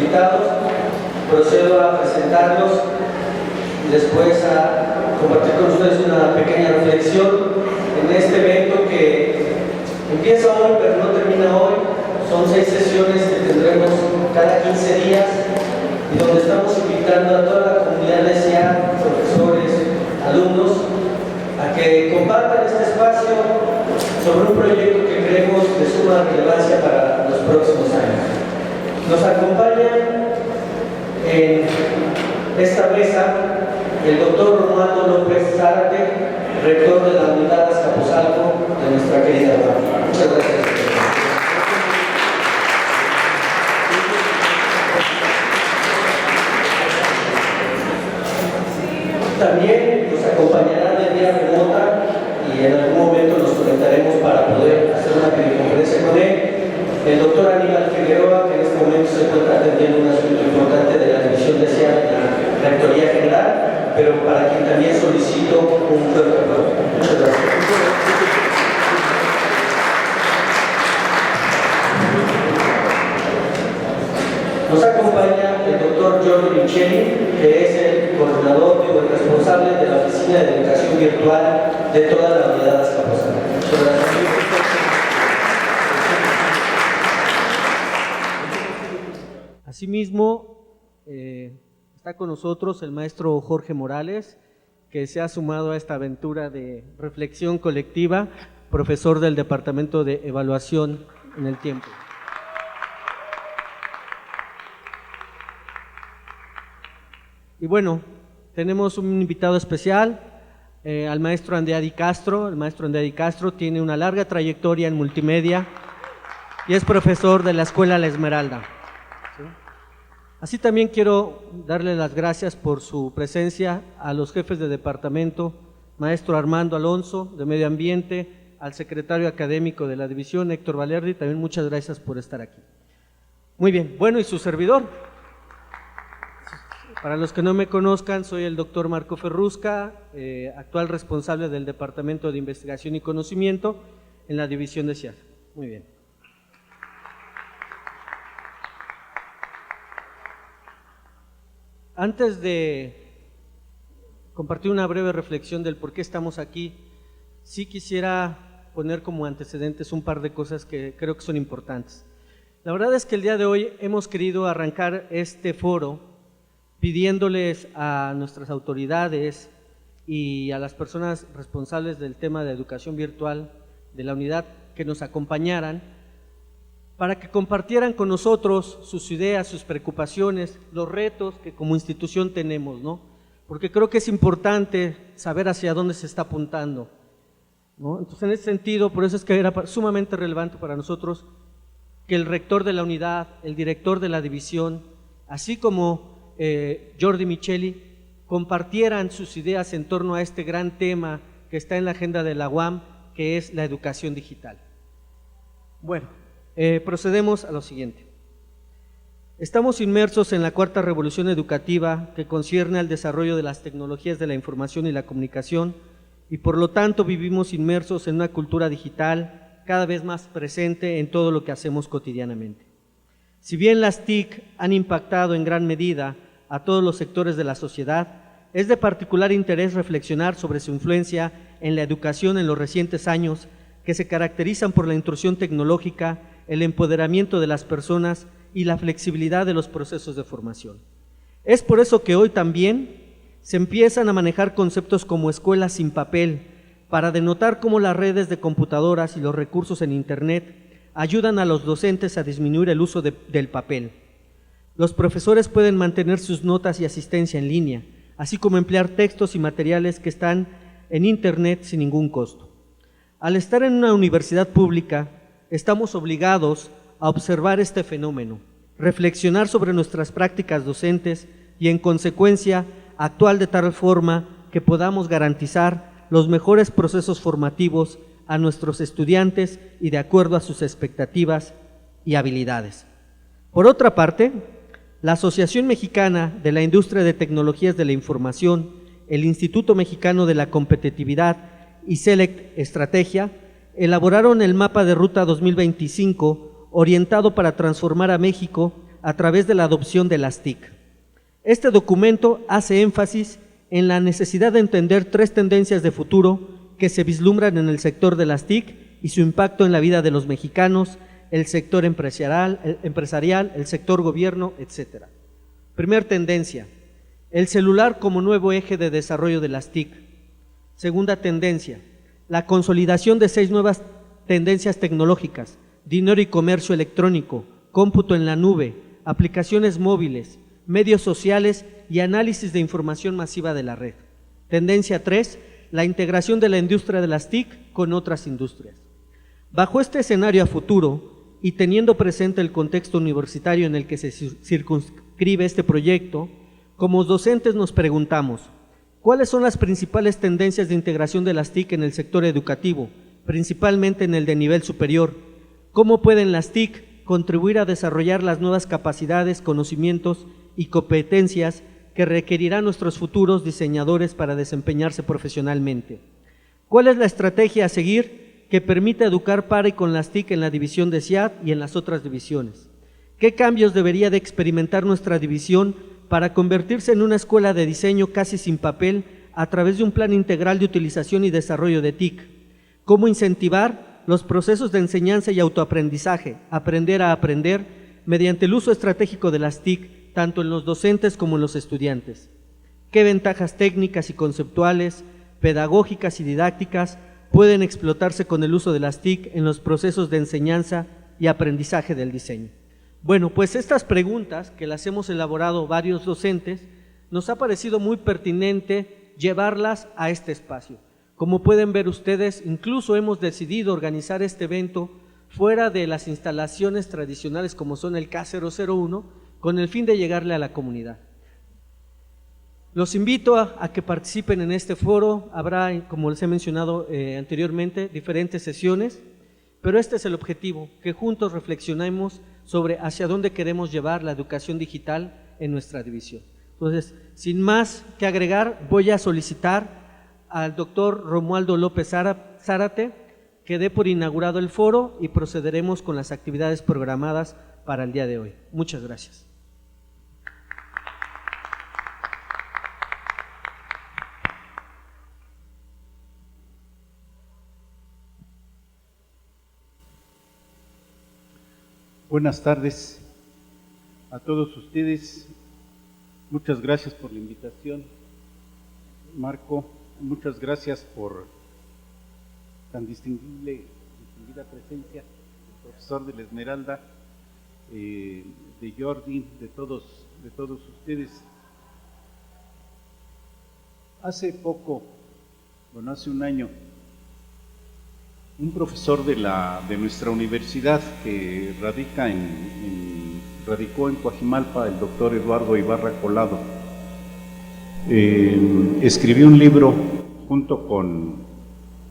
invitados. Procedo a presentarlos y después a compartir con ustedes una pequeña reflexión en este evento que empieza hoy pero no termina hoy. Son 6 sesiones que tendremos cada 15 días y donde estamos invitando a toda la comunidad de SIAD, profesores, alumnos, a que compartan este espacio sobre un proyecto que creemos de suma relevancia para los próximos años. Nos acompañan en esta mesa el doctor Romualdo López Zárate, rector de la Unidad Azcapotzalco de nuestra querida UAM. Muchas gracias. También nos acompañará de vía remota y en algún momento nos conectaremos para poder hacer una videoconferencia con él, el doctor Aníbal Figueroa, que en este momento se encuentra atendiendo un asunto importante de la División de SIAD de la Rectoría General, pero para quien también solicito un fuerte aplauso. Muchas gracias. Nos acompaña el doctor Jordi Micheli, que es el coordinador y el responsable de la Oficina de Educación Virtual de toda la Unidad Azcapotzalco. Muchas gracias. Asimismo, está con nosotros el maestro Jorge Morales, que se ha sumado a esta aventura de reflexión colectiva, profesor del Departamento de Evaluación en el tiempo. Y bueno, tenemos un invitado especial, al maestro Andeadi Castro. El maestro Andeadi Castro tiene una larga trayectoria en multimedia y es profesor de la Escuela La Esmeralda. ¿Sí? Así también quiero darle las gracias por su presencia a los jefes de departamento, maestro Armando Alonso, de Medio Ambiente, al secretario académico de la división, Héctor Valerdi, también muchas gracias por estar aquí. Muy bien, bueno, y su servidor. Para los que no me conozcan, soy el doctor Marco Ferrusca, actual responsable del Departamento de Investigación y Conocimiento en la división de SIAD. Muy bien. Antes de compartir una breve reflexión del por qué estamos aquí, sí quisiera poner como antecedentes un par de cosas que creo que son importantes. La verdad es que el día de hoy hemos querido arrancar este foro pidiéndoles a nuestras autoridades y a las personas responsables del tema de educación virtual de la unidad que nos acompañaran para que compartieran con nosotros sus ideas, sus preocupaciones, los retos que como institución tenemos, ¿no? Porque creo que es importante saber hacia dónde se está apuntando, ¿no? Entonces, en ese sentido, por eso es que era sumamente relevante para nosotros que el rector de la unidad, el director de la división, así como Jordi Micheli, compartieran sus ideas en torno a este gran tema que está en la agenda de la UAM, que es la educación digital. Bueno, procedemos a lo siguiente. Estamos inmersos en la cuarta revolución educativa que concierne al desarrollo de las tecnologías de la información y la comunicación y por lo tanto vivimos inmersos en una cultura digital cada vez más presente en todo lo que hacemos cotidianamente. Si bien las TIC han impactado en gran medida a todos los sectores de la sociedad, es de particular interés reflexionar sobre su influencia en la educación en los recientes años, que se caracterizan por la intrusión tecnológica, el empoderamiento de las personas y la flexibilidad de los procesos de formación. Es por eso que hoy también se empiezan a manejar conceptos como escuelas sin papel, para denotar cómo las redes de computadoras y los recursos en Internet ayudan a los docentes a disminuir el uso del papel. Los profesores pueden mantener sus notas y asistencia en línea, así como emplear textos y materiales que están en Internet sin ningún costo. Al estar en una universidad pública, estamos obligados a observar este fenómeno, reflexionar sobre nuestras prácticas docentes y, en consecuencia, actuar de tal forma que podamos garantizar los mejores procesos formativos a nuestros estudiantes y de acuerdo a sus expectativas y habilidades. Por otra parte, la Asociación Mexicana de la Industria de Tecnologías de la Información, el Instituto Mexicano de la Competitividad y Select Estrategia elaboraron el Mapa de Ruta 2025 orientado para transformar a México a través de la adopción de las TIC. Este documento hace énfasis en la necesidad de entender 3 tendencias de futuro que se vislumbran en el sector de las TIC y su impacto en la vida de los mexicanos, el sector empresarial, el sector gobierno, etc. Primer tendencia, el celular como nuevo eje de desarrollo de las TIC. Segunda tendencia, la consolidación de 6 nuevas tendencias tecnológicas: dinero y comercio electrónico, cómputo en la nube, aplicaciones móviles, medios sociales y análisis de información masiva de la red. Tendencia 3, la integración de la industria de las TIC con otras industrias. Bajo este escenario a futuro y teniendo presente el contexto universitario en el que se circunscribe este proyecto, como docentes nos preguntamos, ¿cuáles son las principales tendencias de integración de las TIC en el sector educativo, principalmente en el de nivel superior? ¿Cómo pueden las TIC contribuir a desarrollar las nuevas capacidades, conocimientos y competencias que requerirán nuestros futuros diseñadores para desempeñarse profesionalmente? ¿Cuál es la estrategia a seguir que permita educar para y con las TIC en la división de CIAD y en las otras divisiones? ¿Qué cambios debería de experimentar nuestra división para convertirse en una escuela de diseño casi sin papel a través de un plan integral de utilización y desarrollo de TIC? ¿Cómo incentivar los procesos de enseñanza y autoaprendizaje, aprender a aprender, mediante el uso estratégico de las TIC, tanto en los docentes como en los estudiantes? ¿Qué ventajas técnicas y conceptuales, pedagógicas y didácticas pueden explotarse con el uso de las TIC en los procesos de enseñanza y aprendizaje del diseño? Bueno, pues estas preguntas que las hemos elaborado varios docentes, nos ha parecido muy pertinente llevarlas a este espacio. Como pueden ver ustedes, incluso hemos decidido organizar este evento fuera de las instalaciones tradicionales como son el K001, con el fin de llegarle a la comunidad. Los invito a que participen en este foro. Habrá, como les he mencionado anteriormente, diferentes sesiones, pero este es el objetivo, que juntos reflexionemos sobre hacia dónde queremos llevar la educación digital en nuestra división. Entonces, sin más que agregar, voy a solicitar al doctor Romualdo López Zárate que dé por inaugurado el foro y procederemos con las actividades programadas para el día de hoy. Muchas gracias. Buenas tardes a todos ustedes. Muchas gracias por la invitación, Marco. Muchas gracias por tan distinguida presencia del profesor de la Esmeralda, de Jordi, de todos ustedes. Hace poco, bueno, hace un año, un profesor de nuestra universidad que radicó en Coajimalpa, el doctor Eduardo Ibarra Colado, escribió un libro junto con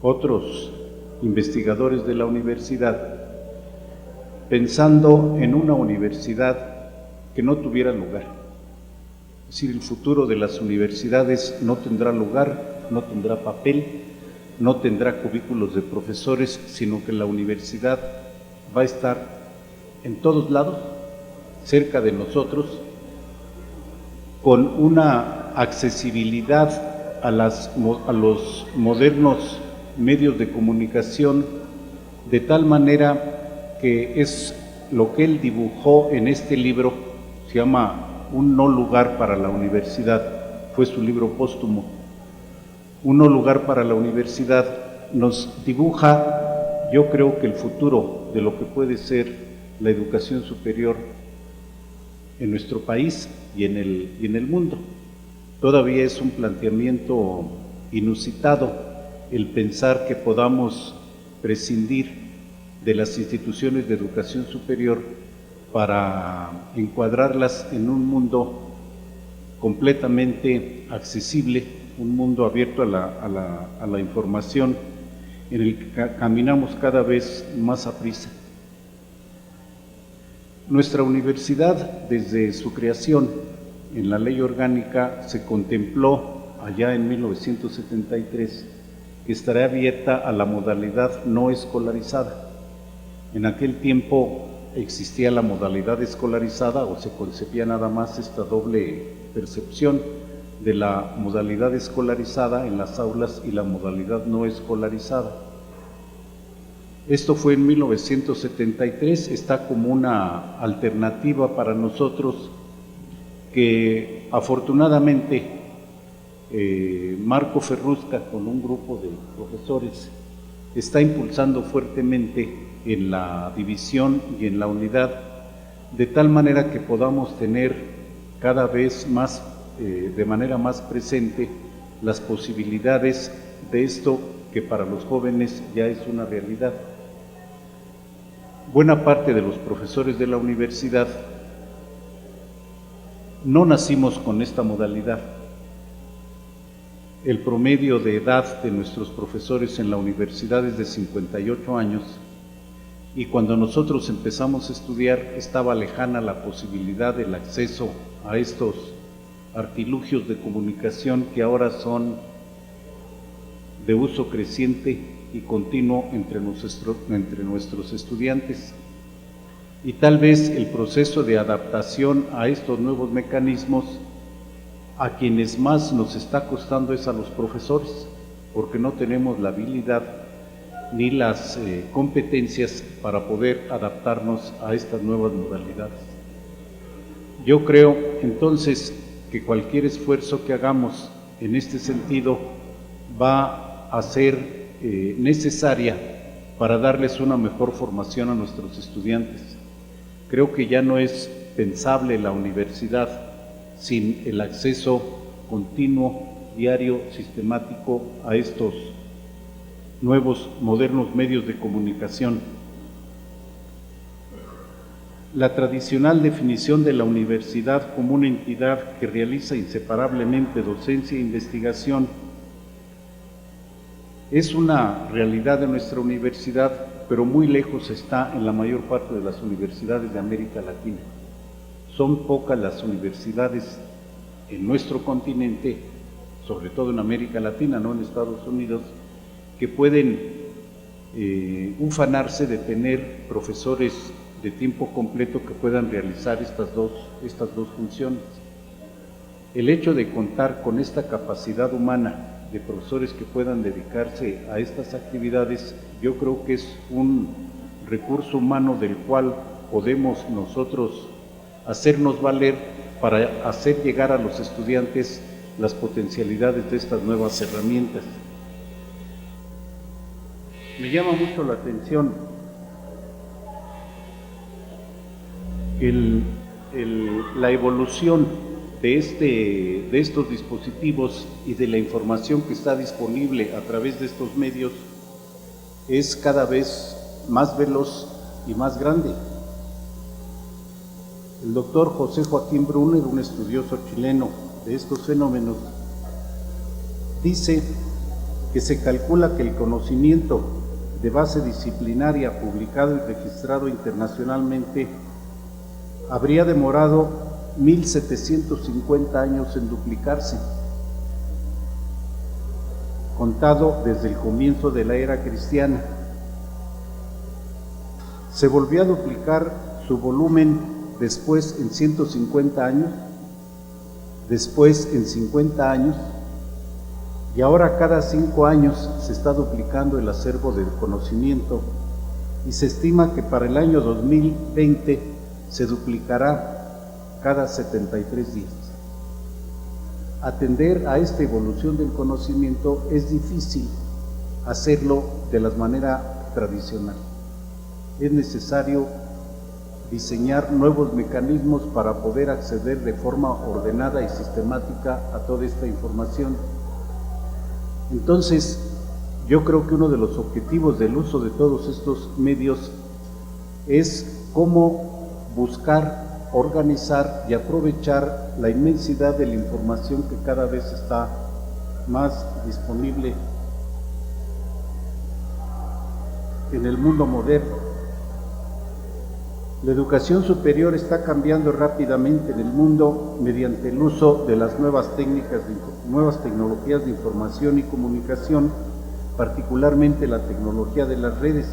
otros investigadores de la universidad, pensando en una universidad que no tuviera lugar. Es decir, el futuro de las universidades no tendrá lugar, no tendrá papel, no tendrá cubículos de profesores, sino que la universidad va a estar en todos lados, cerca de nosotros, con una accesibilidad a los modernos medios de comunicación, de tal manera que es lo que él dibujó en este libro, se llama Un no lugar para la universidad, fue su libro póstumo. Un no lugar para la universidad nos dibuja, yo creo que el futuro de lo que puede ser la educación superior en nuestro país y en el mundo. Todavía es un planteamiento inusitado el pensar que podamos prescindir de las instituciones de educación superior para encuadrarlas en un mundo completamente accesible, un mundo abierto a la información, en el que caminamos cada vez más aprisa. Nuestra universidad, desde su creación en la Ley Orgánica, se contempló allá en 1973 que estará abierta a la modalidad no escolarizada. En aquel tiempo existía la modalidad escolarizada o se concebía nada más esta doble percepción de la modalidad escolarizada en las aulas y la modalidad no escolarizada. Esto fue en 1973, está como una alternativa para nosotros que afortunadamente Marco Ferrusca con un grupo de profesores está impulsando fuertemente en la división y en la unidad, de tal manera que podamos tener cada vez más, de manera más presente, las posibilidades de esto que para los jóvenes ya es una realidad. Buena parte de los profesores de la universidad no nacimos con esta modalidad. El promedio de edad de nuestros profesores en la universidad es de 58 años y cuando nosotros empezamos a estudiar estaba lejana la posibilidad del acceso a estos artilugios de comunicación que ahora son de uso creciente y continuo entre nuestros estudiantes. Y tal vez el proceso de adaptación a estos nuevos mecanismos a quienes más nos está costando es a los profesores, porque no tenemos la habilidad ni las competencias para poder adaptarnos a estas nuevas modalidades. Yo creo entonces que cualquier esfuerzo que hagamos en este sentido va a ser necesaria para darles una mejor formación a nuestros estudiantes. Creo que ya no es pensable la universidad sin el acceso continuo, diario, sistemático a estos nuevos, modernos medios de comunicación. La tradicional definición de la universidad como una entidad que realiza inseparablemente docencia e investigación es una realidad de nuestra universidad, pero muy lejos está en la mayor parte de las universidades de América Latina. Son pocas las universidades en nuestro continente, sobre todo en América Latina, no en Estados Unidos, que pueden ufanarse de tener profesores de tiempo completo que puedan realizar estas dos funciones. El hecho de contar con esta capacidad humana de profesores que puedan dedicarse a estas actividades, yo creo que es un recurso humano del cual podemos nosotros hacernos valer para hacer llegar a los estudiantes las potencialidades de estas nuevas herramientas. Me llama mucho la atención la evolución de estos dispositivos y de la información que está disponible a través de estos medios es cada vez más veloz y más grande. El doctor José Joaquín Brunner, un estudioso chileno de estos fenómenos, dice que se calcula que el conocimiento de base disciplinaria publicado y registrado internacionalmente habría demorado 1750 años en duplicarse, contado desde el comienzo de la era cristiana. Se volvió a duplicar su volumen después en 150 años, después en 50 años, y ahora cada 5 años se está duplicando el acervo del conocimiento y se estima que para el año 2020 se duplicará cada 73 días. Atender a esta evolución del conocimiento es difícil hacerlo de la manera tradicional. Es necesario diseñar nuevos mecanismos para poder acceder de forma ordenada y sistemática a toda esta información. Entonces, yo creo que uno de los objetivos del uso de todos estos medios es cómo buscar, organizar y aprovechar la inmensidad de la información que cada vez está más disponible en el mundo moderno. La educación superior está cambiando rápidamente en el mundo mediante el uso de las nuevas tecnologías de información y comunicación, particularmente la tecnología de las redes.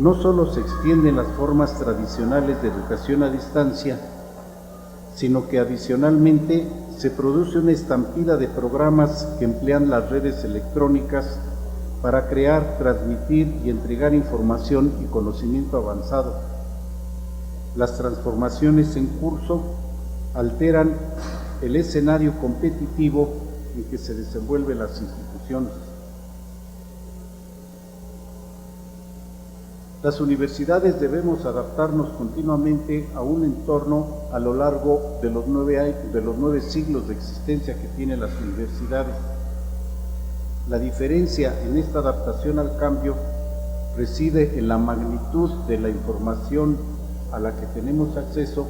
no solo se extienden las formas tradicionales de educación a distancia, sino que adicionalmente se produce una estampida de programas que emplean las redes electrónicas para crear, transmitir y entregar información y conocimiento avanzado. Las transformaciones en curso alteran el escenario competitivo en que se desenvuelven las instituciones. Las universidades debemos adaptarnos continuamente a un entorno a lo largo de los 9 siglos de existencia que tienen las universidades. La diferencia en esta adaptación al cambio reside en la magnitud de la información a la que tenemos acceso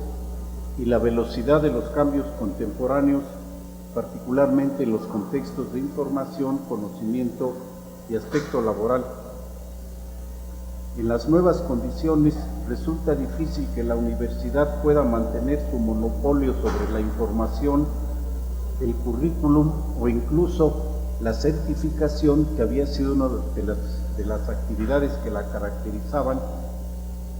y la velocidad de los cambios contemporáneos, particularmente en los contextos de información, conocimiento y aspecto laboral. En las nuevas condiciones resulta difícil que la universidad pueda mantener su monopolio sobre la información, el currículum o incluso la certificación, que había sido una de las actividades que la caracterizaban.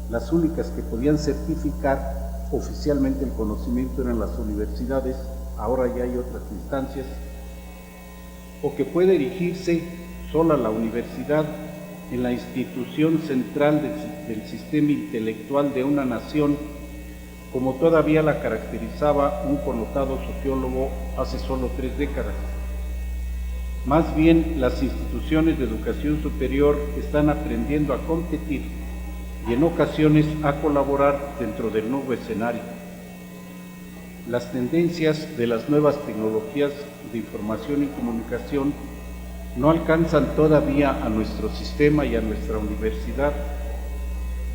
Las únicas que podían certificar oficialmente el conocimiento eran las universidades. Ahora ya hay otras instancias, o que puede erigirse sola la universidad en la institución central del sistema intelectual de una nación, como todavía la caracterizaba un connotado sociólogo hace solo 3 décadas. Más bien, las instituciones de educación superior están aprendiendo a competir y en ocasiones a colaborar dentro del nuevo escenario. Las tendencias de las nuevas tecnologías de información y comunicación no alcanzan todavía a nuestro sistema y a nuestra universidad,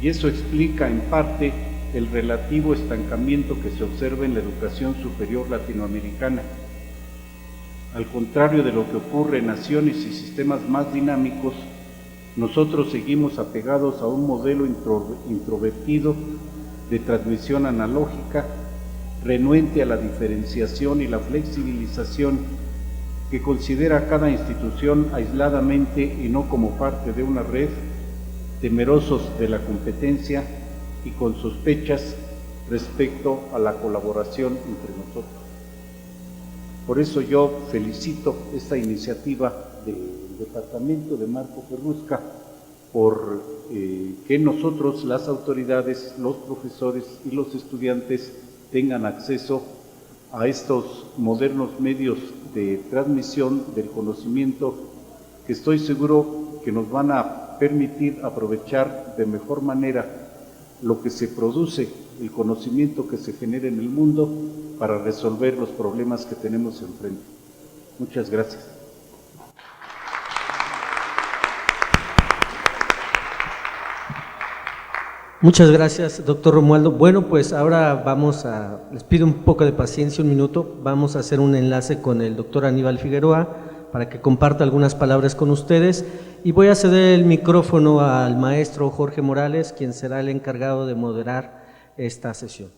y eso explica en parte el relativo estancamiento que se observa en la educación superior latinoamericana. Al contrario de lo que ocurre en naciones y sistemas más dinámicos, nosotros seguimos apegados a un modelo introvertido de transmisión analógica, renuente a la diferenciación y la flexibilización, que considera a cada institución aisladamente y no como parte de una red, temerosos de la competencia y con sospechas respecto a la colaboración entre nosotros. Por eso yo felicito esta iniciativa del Departamento de Marco Perrusca por que nosotros, las autoridades, los profesores y los estudiantes tengan acceso a estos modernos medios de transmisión del conocimiento, que estoy seguro que nos van a permitir aprovechar de mejor manera lo que se produce, el conocimiento que se genera en el mundo, para resolver los problemas que tenemos enfrente. Muchas gracias. Muchas gracias, doctor Romualdo. Bueno, pues ahora les pido un poco de paciencia, un minuto. Vamos a hacer un enlace con el doctor Aníbal Figueroa para que comparta algunas palabras con ustedes, y voy a ceder el micrófono al maestro Jorge Morales, quien será el encargado de moderar esta sesión.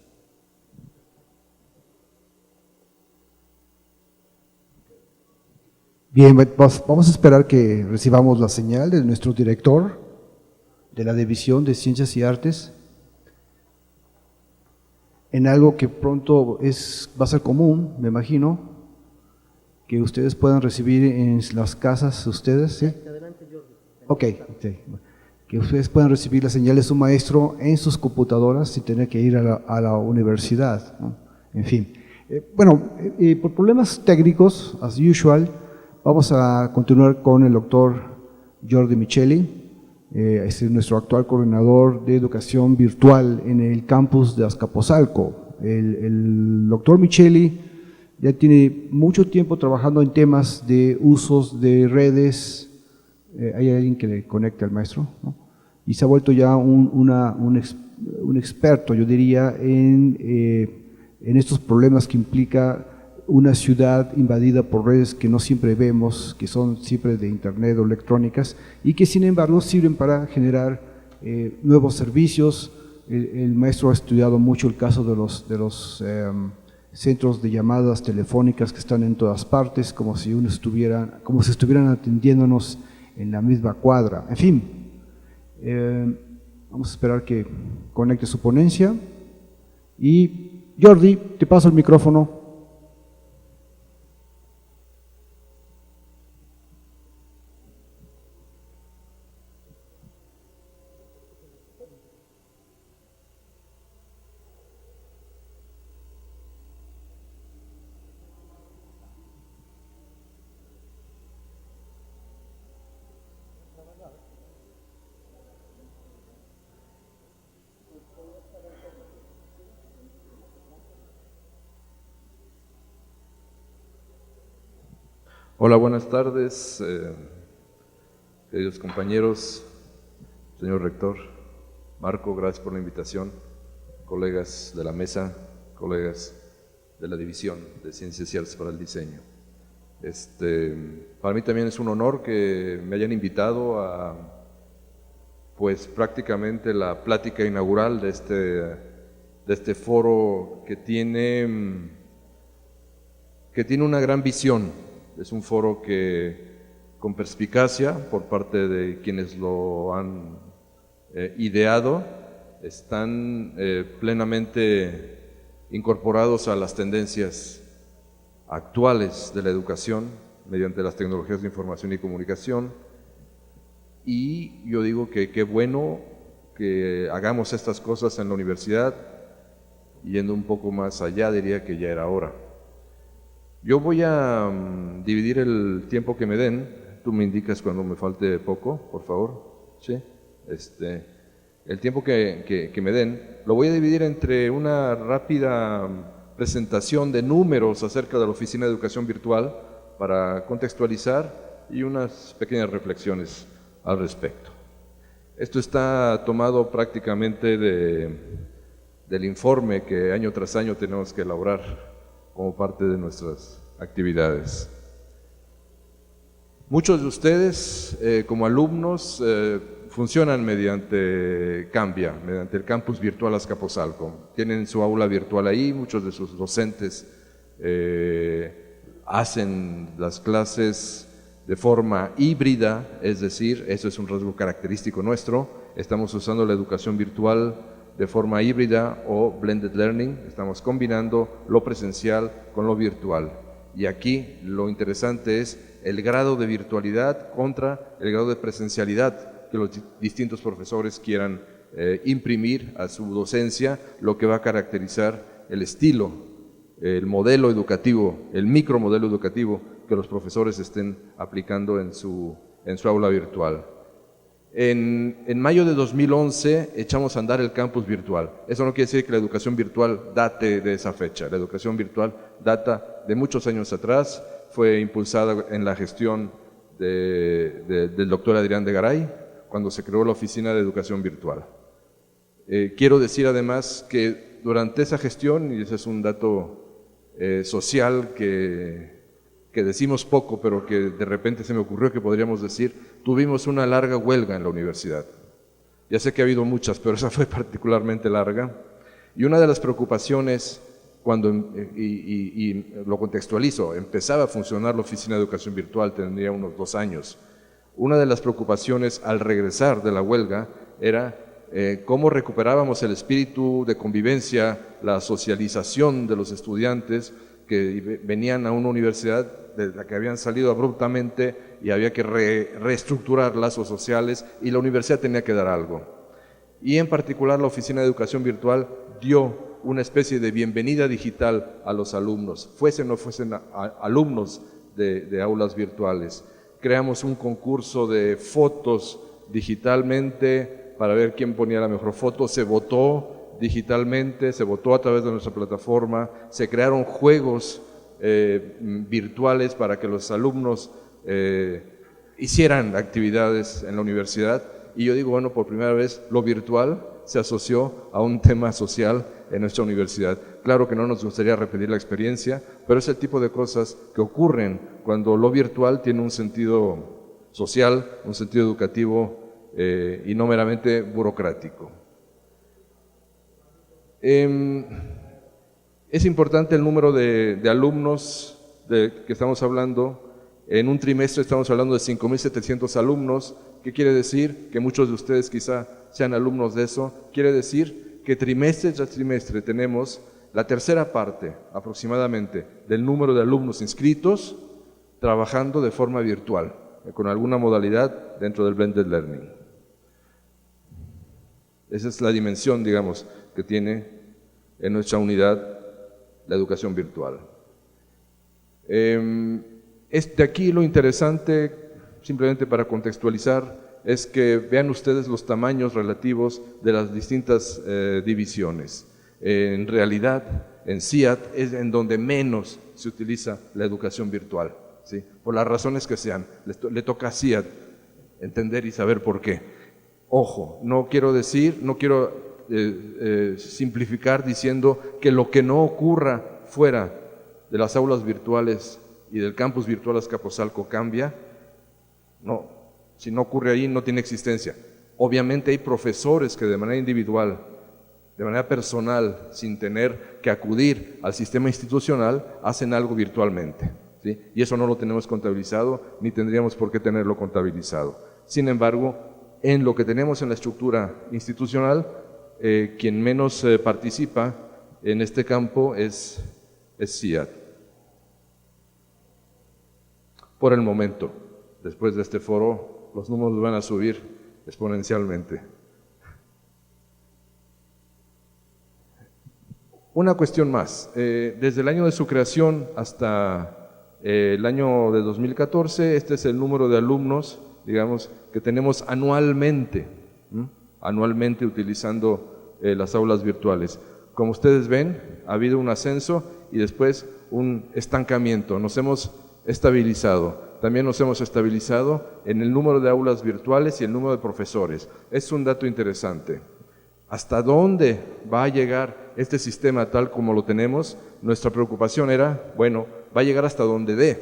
Bien, vamos a esperar que recibamos la señal de nuestro director de la División de Ciencias y Artes, en algo que pronto va a ser común, me imagino, que ustedes puedan recibir en las casas ustedes, ¿sí? Adelante, Jordi. Ok, que ustedes puedan recibir la señal de su maestro en sus computadoras sin tener que ir a la universidad, ¿no? En fin, por problemas técnicos, as usual, vamos a continuar con el doctor Jordi Micheli. Es nuestro actual coordinador de educación virtual en el campus de Azcapotzalco. El doctor Micheli ya tiene mucho tiempo trabajando en temas de usos de redes. Hay alguien que le conecta al maestro, ¿no? Y se ha vuelto ya un experto, yo diría, en estos problemas que implica una ciudad invadida por redes que no siempre vemos, que son siempre de internet o electrónicas, y que sin embargo sirven para generar nuevos servicios. El maestro ha estudiado mucho el caso de los centros de llamadas telefónicas que están en todas partes, como si estuvieran atendiéndonos en la misma cuadra. En fin, Vamos a esperar que conecte su ponencia. Y Jordi, te paso el micrófono. Hola, buenas tardes, queridos compañeros, señor rector, Marco, gracias por la invitación, colegas de la mesa, colegas de la División de Ciencias y Artes para el Diseño. Para mí también es un honor que me hayan invitado a, pues prácticamente la plática inaugural de este foro que tiene una gran visión. Es un foro que, con perspicacia por parte de quienes lo han ideado, están plenamente incorporados a las tendencias actuales de la educación mediante las tecnologías de información y comunicación. Y yo digo que qué bueno que hagamos estas cosas en la universidad, yendo un poco más allá, diría que ya era hora. Yo voy a dividir el tiempo que me den. Tú me indicas cuando me falte poco, por favor. ¿Sí? El tiempo que me den lo voy a dividir entre una rápida presentación de números acerca de la Oficina de Educación Virtual para contextualizar y unas pequeñas reflexiones al respecto. Esto está tomado prácticamente del informe que año tras año tenemos que elaborar como parte de nuestras actividades. Muchos de ustedes, como alumnos, funcionan mediante Cambia, mediante el campus virtual Azcapotzalco. Tienen su aula virtual ahí, muchos de sus docentes hacen las clases de forma híbrida, es decir, eso es un rasgo característico nuestro. Estamos usando la educación virtual de forma híbrida o blended learning, estamos combinando lo presencial con lo virtual. Y aquí lo interesante es el grado de virtualidad contra el grado de presencialidad que los distintos profesores quieran imprimir a su docencia, lo que va a caracterizar el estilo, el modelo educativo, el micromodelo educativo que los profesores estén aplicando en su aula virtual. En mayo de 2011 echamos a andar el campus virtual. Eso no quiere decir que la educación virtual date de esa fecha. La educación virtual data de muchos años atrás, fue impulsada en la gestión del doctor Adrián de Garay, cuando se creó la Oficina de Educación Virtual. Quiero decir además que durante esa gestión, y ese es un dato social que decimos poco, pero que de repente se me ocurrió que podríamos decir, tuvimos una larga huelga en la universidad. Ya sé que ha habido muchas, pero esa fue particularmente larga. Y una de las preocupaciones, y lo contextualizo, empezaba a funcionar la Oficina de Educación Virtual, tendría unos 2 años. Una de las preocupaciones al regresar de la huelga era cómo recuperábamos el espíritu de convivencia, la socialización de los estudiantes que venían a una universidad de la que habían salido abruptamente y había que reestructurar lazos sociales y la universidad tenía que dar algo. Y en particular la Oficina de Educación Virtual dio una especie de bienvenida digital a los alumnos, fuesen o no fuesen alumnos de aulas virtuales. Creamos un concurso de fotos digitalmente para ver quién ponía la mejor foto, se votó digitalmente, se votó a través de nuestra plataforma, se crearon juegos virtuales para que los alumnos hicieran actividades en la universidad. Y yo digo, bueno, por primera vez lo virtual se asoció a un tema social en nuestra universidad. Claro que no nos gustaría repetir la experiencia, pero es el tipo de cosas que ocurren cuando lo virtual tiene un sentido social, un sentido educativo y no meramente burocrático. Es importante el número de alumnos que estamos hablando. En un trimestre estamos hablando de 5.700 alumnos. ¿Qué quiere decir? Que muchos de ustedes quizá sean alumnos de eso. Quiere decir que trimestre tras trimestre tenemos la tercera parte aproximadamente del número de alumnos inscritos trabajando de forma virtual, con alguna modalidad dentro del Blended Learning. Esa es la dimensión, digamos, que tiene en nuestra unidad la educación virtual. De aquí lo interesante, simplemente para contextualizar, es que vean ustedes los tamaños relativos de las distintas divisiones. En realidad, en CIAT es en donde menos se utiliza la educación virtual, ¿sí? Por las razones que sean. Le toca a CIAT entender y saber por qué. Ojo, no quiero simplificar diciendo que lo que no ocurra fuera de las aulas virtuales y del campus virtual Azcapotzalco cambia. No, si no ocurre ahí no tiene existencia. Obviamente hay profesores que de manera individual, de manera personal, sin tener que acudir al sistema institucional, hacen algo virtualmente, ¿sí? Y eso no lo tenemos contabilizado, ni tendríamos por qué tenerlo contabilizado. Sin embargo, en lo que tenemos en la estructura institucional, quien menos participa en este campo es CIAT. Por el momento, después de este foro, los números van a subir exponencialmente. Una cuestión más, desde el año de su creación hasta el año de 2014, este es el número de alumnos, digamos, que tenemos anualmente utilizando las aulas virtuales. Como ustedes ven, ha habido un ascenso y después un estancamiento. Nos hemos estabilizado. También nos hemos estabilizado en el número de aulas virtuales y el número de profesores. Es un dato interesante. ¿Hasta dónde va a llegar este sistema tal como lo tenemos? Nuestra preocupación era, bueno, va a llegar hasta donde dé,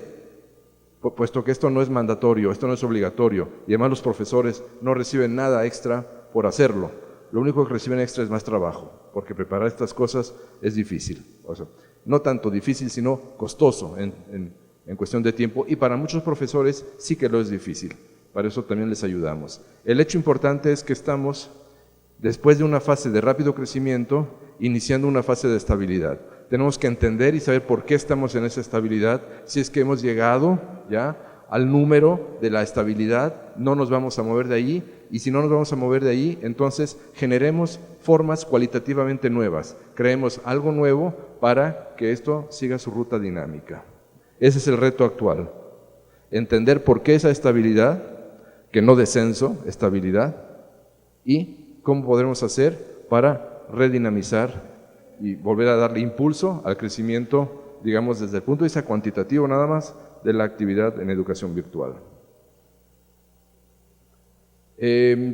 puesto que esto no es mandatorio, esto no es obligatorio, y además los profesores no reciben nada extra por hacerlo. Lo único que reciben extra es más trabajo, porque preparar estas cosas es difícil. O sea, no tanto difícil, sino costoso en cuestión de tiempo, y para muchos profesores sí que lo es difícil. Para eso también les ayudamos. El hecho importante es que estamos, después de una fase de rápido crecimiento, iniciando una fase de estabilidad. Tenemos que entender y saber por qué estamos en esa estabilidad. Si es que hemos llegado ya al número de la estabilidad, no nos vamos a mover de allí, y si no nos vamos a mover de allí, entonces generemos formas cualitativamente nuevas, creemos algo nuevo para que esto siga su ruta dinámica. Ese es el reto actual, entender por qué esa estabilidad, que no descenso, estabilidad, y cómo podremos hacer para redinamizar y volver a darle impulso al crecimiento, digamos, desde el punto de vista cuantitativo nada más, de la actividad en educación virtual.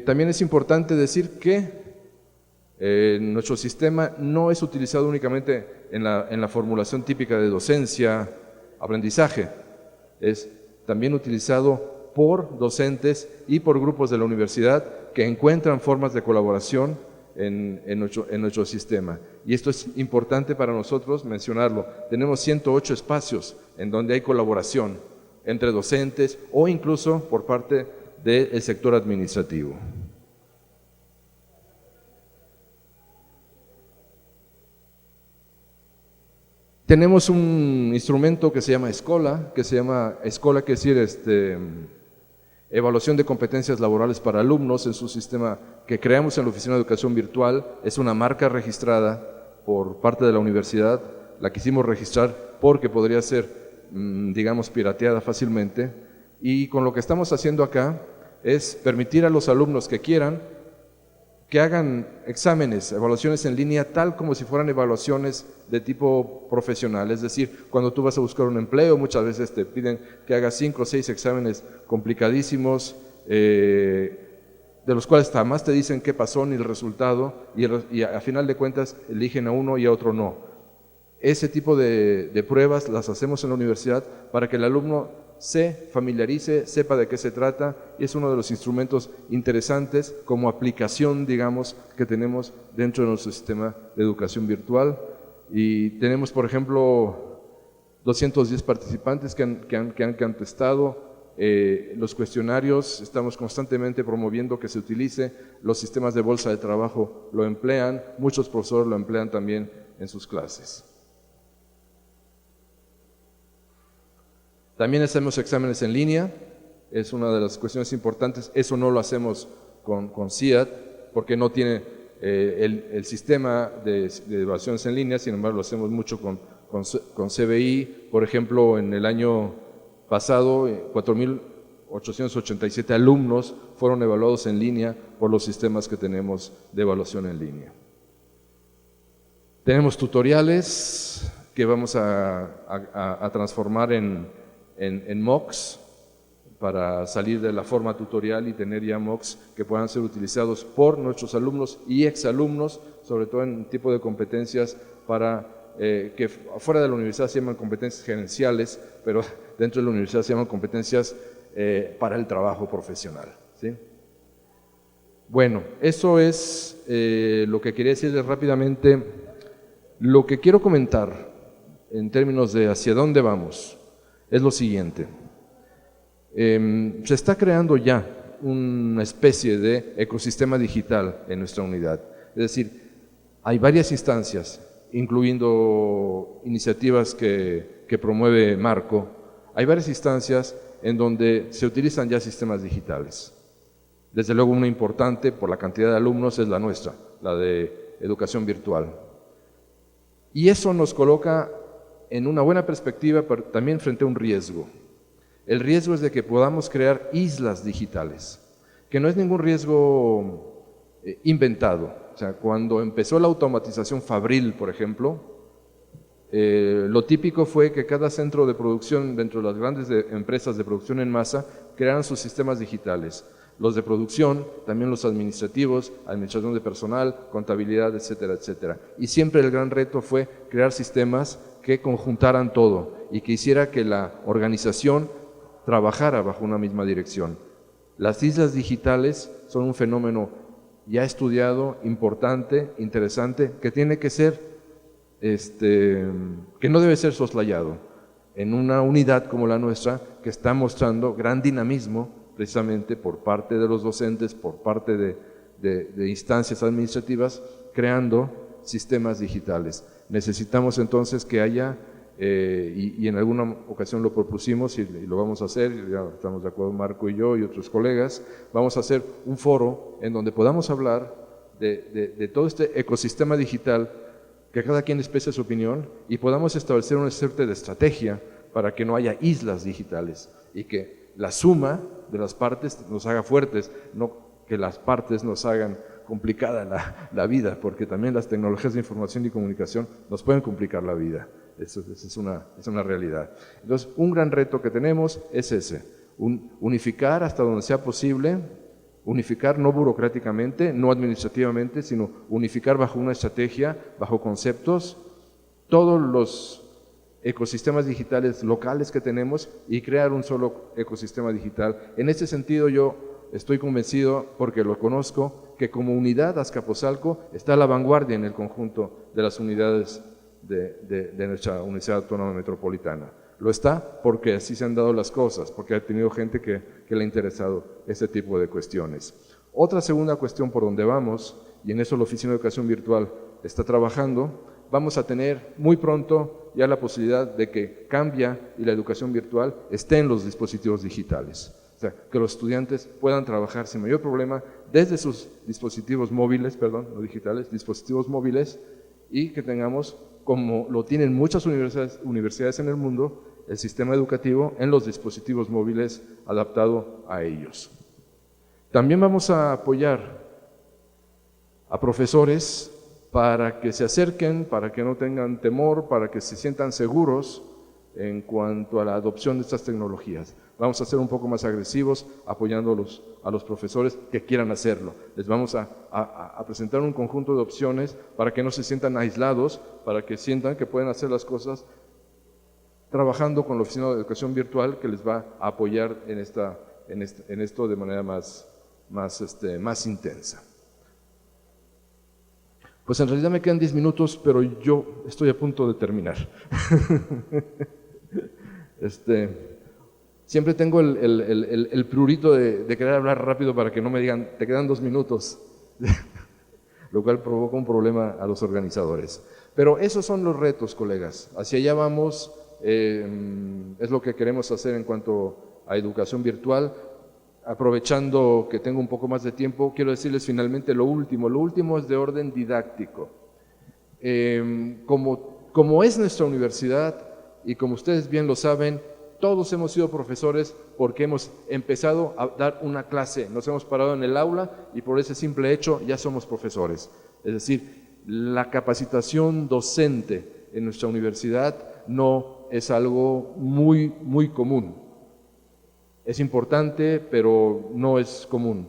También es importante decir que nuestro sistema no es utilizado únicamente en la formulación típica de docencia, aprendizaje, es también utilizado por docentes y por grupos de la universidad que encuentran formas de colaboración en nuestro sistema. Y esto es importante para nosotros mencionarlo. Tenemos 108 espacios en donde hay colaboración entre docentes o incluso por parte del sector administrativo. Tenemos un instrumento que se llama Escola, quiere decir evaluación de competencias laborales para alumnos. Es un sistema que creamos en la Oficina de Educación Virtual, es una marca registrada por parte de la universidad, la quisimos registrar porque podría ser, digamos, pirateada fácilmente, y con lo que estamos haciendo acá es permitir a los alumnos que quieran que hagan exámenes, evaluaciones en línea, tal como si fueran evaluaciones de tipo profesional. Es decir, cuando tú vas a buscar un empleo, muchas veces te piden que hagas 5 o 6 exámenes complicadísimos, de los cuales jamás te dicen qué pasó ni el resultado, y a final de cuentas eligen a uno y a otro no. Ese tipo de pruebas las hacemos en la universidad para que el alumno se familiarice, sepa de qué se trata, y es uno de los instrumentos interesantes como aplicación, digamos, que tenemos dentro de nuestro sistema de educación virtual. Y tenemos, por ejemplo, 210 participantes que han contestado. Los cuestionarios, estamos constantemente promoviendo que se utilice, los sistemas de bolsa de trabajo lo emplean, muchos profesores lo emplean también en sus clases. También hacemos exámenes en línea, es una de las cuestiones importantes. Eso no lo hacemos con CIAT porque no tiene el sistema de evaluaciones en línea, sin embargo lo hacemos mucho con CBI. Por ejemplo, en el año pasado, 4.887 alumnos fueron evaluados en línea por los sistemas que tenemos de evaluación en línea. Tenemos tutoriales que vamos a transformar en MOOCs para salir de la forma tutorial y tener ya MOOCs que puedan ser utilizados por nuestros alumnos y exalumnos, sobre todo en tipo de competencias para que afuera de la universidad se llaman competencias gerenciales, pero dentro de la universidad se llaman competencias para el trabajo profesional, ¿sí? Bueno, eso es lo que quería decirles rápidamente. Lo que quiero comentar en términos de hacia dónde vamos es lo siguiente. Se está creando ya una especie de ecosistema digital en nuestra unidad. Es decir, hay varias instancias, incluyendo iniciativas que promueve Marco. Hay varias instancias en donde se utilizan ya sistemas digitales. Desde luego una importante por la cantidad de alumnos es la nuestra, la de educación virtual. Y eso nos coloca en una buena perspectiva, pero también frente a un riesgo. El riesgo es de que podamos crear islas digitales, que no es ningún riesgo inventado. O sea, cuando empezó la automatización fabril, por ejemplo, lo típico fue que cada centro de producción dentro de las grandes empresas de producción en masa crearan sus sistemas digitales. Los de producción, también los administrativos, administración de personal, contabilidad, etcétera, etcétera. Y siempre el gran reto fue crear sistemas que conjuntaran todo y que hiciera que la organización trabajara bajo una misma dirección. Las islas digitales son un fenómeno ya estudiado, importante, interesante, que tiene que ser, que no debe ser soslayado. En una unidad como la nuestra, que está mostrando gran dinamismo, precisamente por parte de los docentes, por parte de instancias administrativas, creando sistemas digitales. Necesitamos entonces que haya, y en alguna ocasión lo propusimos y lo vamos a hacer, ya estamos de acuerdo Marco y yo y otros colegas, vamos a hacer un foro en donde podamos hablar de todo este ecosistema digital, que cada quien exprese su opinión y podamos establecer una suerte de estrategia para que no haya islas digitales y que la suma de las partes nos haga fuertes, no que las partes nos hagan complicada la vida, porque también las tecnologías de información y comunicación nos pueden complicar la vida. Eso es una realidad. Entonces, un gran reto que tenemos es ese, unificar hasta donde sea posible, unificar no burocráticamente, no administrativamente, sino unificar bajo una estrategia, bajo conceptos, todos los ecosistemas digitales locales que tenemos y crear un solo ecosistema digital. En este sentido yo estoy convencido, porque lo conozco, que como unidad Azcapotzalco está a la vanguardia en el conjunto de las unidades de nuestra Universidad Autónoma Metropolitana. Lo está porque así se han dado las cosas, porque ha tenido gente que le ha interesado este tipo de cuestiones. Otra segunda cuestión por donde vamos, y en eso la Oficina de Educación Virtual está trabajando, vamos a tener muy pronto ya la posibilidad de que Cambia y la educación virtual esté en los dispositivos digitales. O sea, que los estudiantes puedan trabajar sin mayor problema desde sus dispositivos móviles, perdón, no digitales, dispositivos móviles, y que tengamos, como lo tienen muchas universidades en el mundo, el sistema educativo en los dispositivos móviles adaptado a ellos. También vamos a apoyar a profesores para que se acerquen, para que no tengan temor, para que se sientan seguros en cuanto a la adopción de estas tecnologías. Vamos a ser un poco más agresivos apoyando a los profesores que quieran hacerlo. Les vamos a presentar un conjunto de opciones para que no se sientan aislados, para que sientan que pueden hacer las cosas trabajando con la Oficina de Educación Virtual, que les va a apoyar en esto de manera más intensa. Pues en realidad me quedan 10 minutos, pero yo estoy a punto de terminar. Siempre tengo el prurito de querer hablar rápido para que no me digan, te quedan 2 minutos, lo cual provoca un problema a los organizadores. Pero esos son los retos, colegas. Hacia allá vamos, es lo que queremos hacer en cuanto a educación virtual. Aprovechando que tengo un poco más de tiempo, quiero decirles finalmente lo último. Lo último es de orden didáctico. Como es nuestra universidad, y como ustedes bien lo saben, todos hemos sido profesores porque hemos empezado a dar una clase, nos hemos parado en el aula y por ese simple hecho ya somos profesores. Es decir, la capacitación docente en nuestra universidad no es algo muy común. Es importante, pero no es común.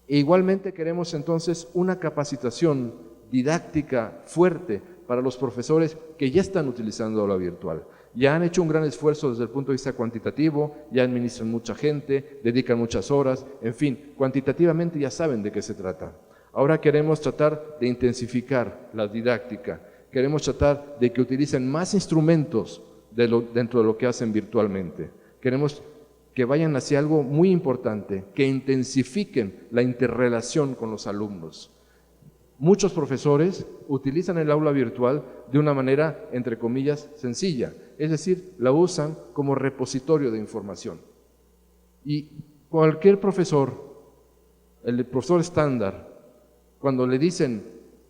E igualmente queremos entonces una capacitación didáctica fuerte para los profesores que ya están utilizando aula virtual. Ya han hecho un gran esfuerzo desde el punto de vista cuantitativo, ya administran mucha gente, dedican muchas horas, en fin, cuantitativamente ya saben de qué se trata. Ahora queremos tratar de intensificar la didáctica, queremos tratar de que utilicen más instrumentos dentro de lo que hacen virtualmente. Queremos que vayan hacia algo muy importante, que intensifiquen la interrelación con los alumnos. Muchos profesores utilizan el aula virtual de una manera, entre comillas, sencilla, es decir, la usan como repositorio de información. Y cualquier profesor, el profesor estándar, cuando le dicen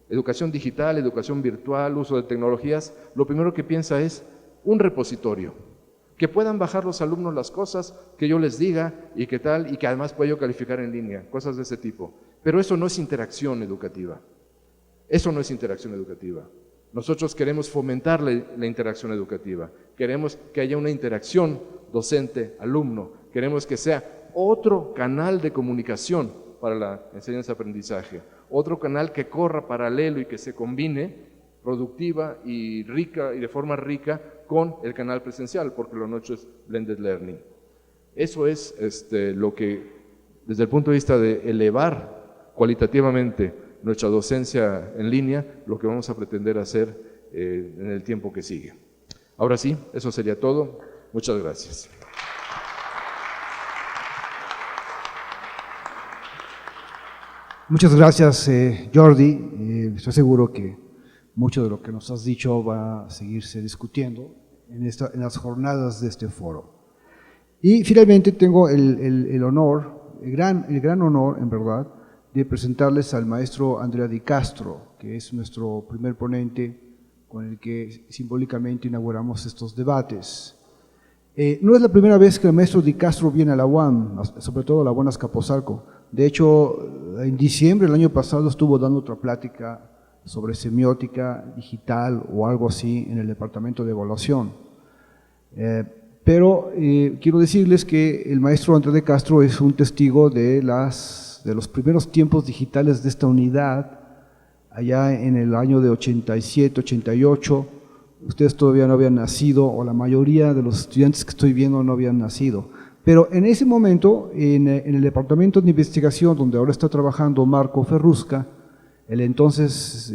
educación digital, educación virtual, uso de tecnologías, lo primero que piensa es un repositorio, que puedan bajar los alumnos las cosas que yo les diga y que tal, y que además pueda yo calificar en línea, cosas de ese tipo. Pero eso no es interacción educativa. Eso no es interacción educativa. Nosotros queremos fomentar la interacción educativa. Queremos que haya una interacción docente-alumno. Queremos que sea otro canal de comunicación para la enseñanza-aprendizaje. Otro canal que corra paralelo y que se combine productiva y rica y de forma rica con el canal presencial, porque lo nuestro es blended learning. Eso es lo que, desde el punto de vista de elevar cualitativamente nuestra docencia en línea, lo que vamos a pretender hacer en el tiempo que sigue. Ahora sí, eso sería todo. Muchas gracias. Muchas gracias, Jordi. Estoy seguro que mucho de lo que nos has dicho va a seguirse discutiendo en las jornadas de este foro. Y finalmente tengo el honor, el gran honor, en verdad, de presentarles al maestro Andrea Di Castro, que es nuestro primer ponente con el que simbólicamente inauguramos estos debates. No es la primera vez que el maestro Di Castro viene a la UAM, sobre todo a la UAM Azcapotzalco. De hecho, en diciembre del año pasado estuvo dando otra plática sobre semiótica digital o algo así en el departamento de evaluación. Pero quiero decirles que el maestro Andrea Di Castro es un testigo de los primeros tiempos digitales de esta unidad, allá en el año de 87, 88, ustedes todavía no habían nacido, o la mayoría de los estudiantes que estoy viendo no habían nacido. Pero en ese momento, en el departamento de investigación, donde ahora está trabajando Marco Ferrusca, el entonces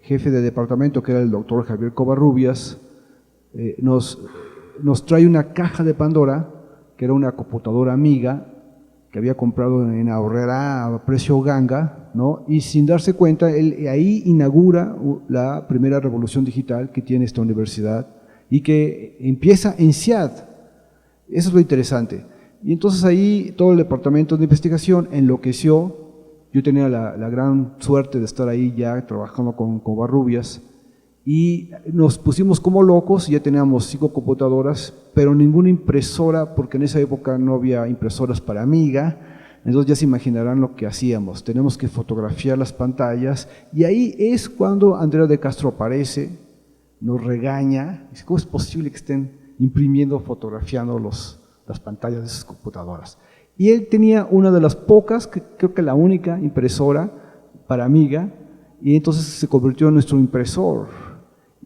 jefe de departamento, que era el doctor Javier Covarrubias, nos trae una caja de Pandora, que era una computadora amiga, que había comprado en Aurrera a precio ganga, ¿no? Y sin darse cuenta, él ahí inaugura la primera revolución digital que tiene esta universidad y que empieza en CIAD. Eso es lo interesante. Y entonces ahí todo el departamento de investigación enloqueció. Yo tenía la gran suerte de estar ahí ya trabajando con Covarrubias y nos pusimos como locos. Ya teníamos 5 computadoras, pero ninguna impresora, porque en esa época no había impresoras para Amiga. Entonces ya se imaginarán lo que hacíamos. Tenemos que fotografiar las pantallas y ahí es cuando Andrea Di Castro aparece, nos regaña, dice, ¿cómo es posible que estén imprimiendo, fotografiando las pantallas de esas computadoras? Y él tenía una de las pocas, creo que la única impresora para Amiga, y entonces se convirtió en nuestro impresor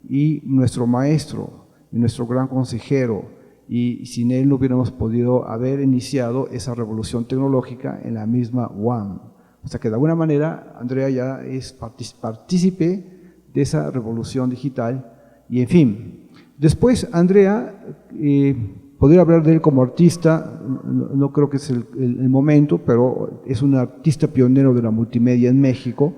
y nuestro maestro y nuestro gran consejero, y sin él no hubiéramos podido haber iniciado esa revolución tecnológica en la misma UAM. O sea que de alguna manera Andrea ya es partícipe de esa revolución digital y en fin. Después, Andrea, poder hablar de él como artista, no creo que es el momento, pero es un artista pionero de la multimedia en México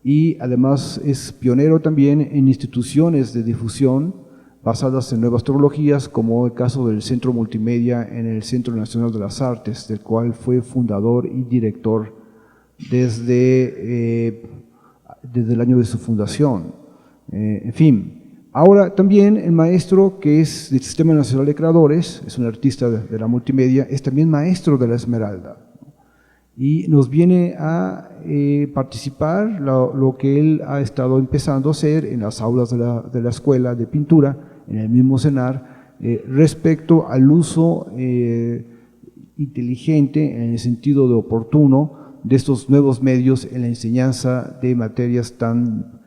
y además es pionero también en instituciones de difusión basadas en nuevas tecnologías, como el caso del Centro Multimedia en el Centro Nacional de las Artes, del cual fue fundador y director desde el año de su fundación. En fin, ahora también el maestro que es del Sistema Nacional de Creadores, es un artista de la multimedia, es también maestro de la Esmeralda y nos viene a participar lo que él ha estado empezando a hacer en las aulas de la escuela de pintura, en el mismo CENAR, respecto al uso inteligente, en el sentido de oportuno, de estos nuevos medios en la enseñanza de materias tan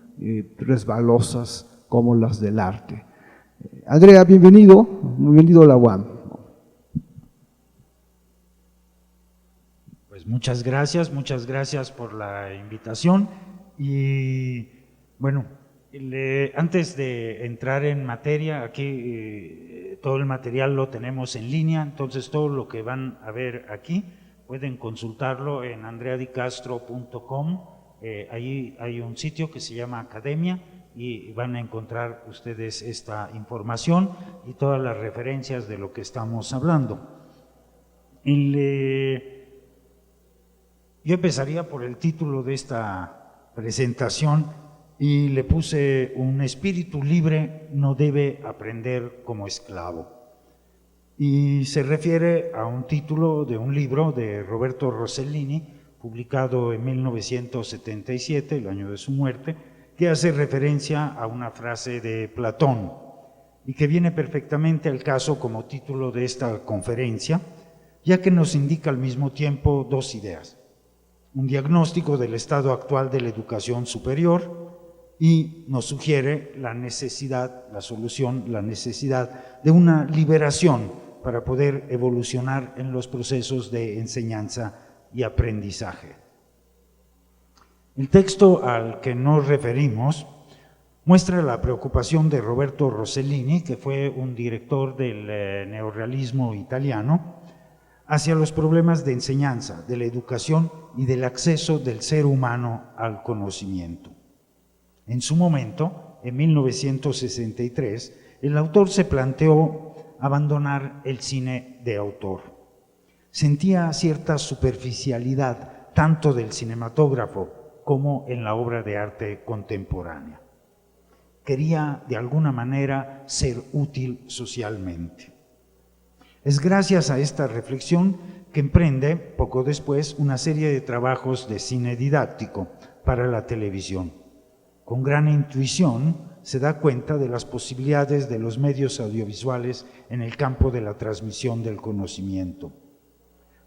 resbalosas como las del arte. Andrea, bienvenido a la UAM. Pues muchas gracias por la invitación y bueno, antes de entrar en materia, aquí todo el material lo tenemos en línea, entonces todo lo que van a ver aquí pueden consultarlo en andreadicastro.com, ahí hay un sitio que se llama Academia y van a encontrar ustedes esta información y todas las referencias de lo que estamos hablando. Yo empezaría por el título de esta presentación y le puse: un espíritu libre no debe aprender como esclavo. Y se refiere a un título de un libro de Roberto Rossellini, publicado en 1977, el año de su muerte, que hace referencia a una frase de Platón y que viene perfectamente al caso como título de esta conferencia, ya que nos indica al mismo tiempo dos ideas: un diagnóstico del estado actual de la educación superior y nos sugiere la necesidad de una liberación para poder evolucionar en los procesos de enseñanza y aprendizaje. El texto al que nos referimos muestra la preocupación de Roberto Rossellini, que fue un director del neorrealismo italiano, hacia los problemas de enseñanza, de la educación y del acceso del ser humano al conocimiento. En su momento, en 1963, el autor se planteó abandonar el cine de autor. Sentía cierta superficialidad tanto del cinematógrafo como en la obra de arte contemporánea. Quería, de alguna manera, ser útil socialmente. Es gracias a esta reflexión que emprende, poco después, una serie de trabajos de cine didáctico para la televisión. Con gran intuición se da cuenta de las posibilidades de los medios audiovisuales en el campo de la transmisión del conocimiento.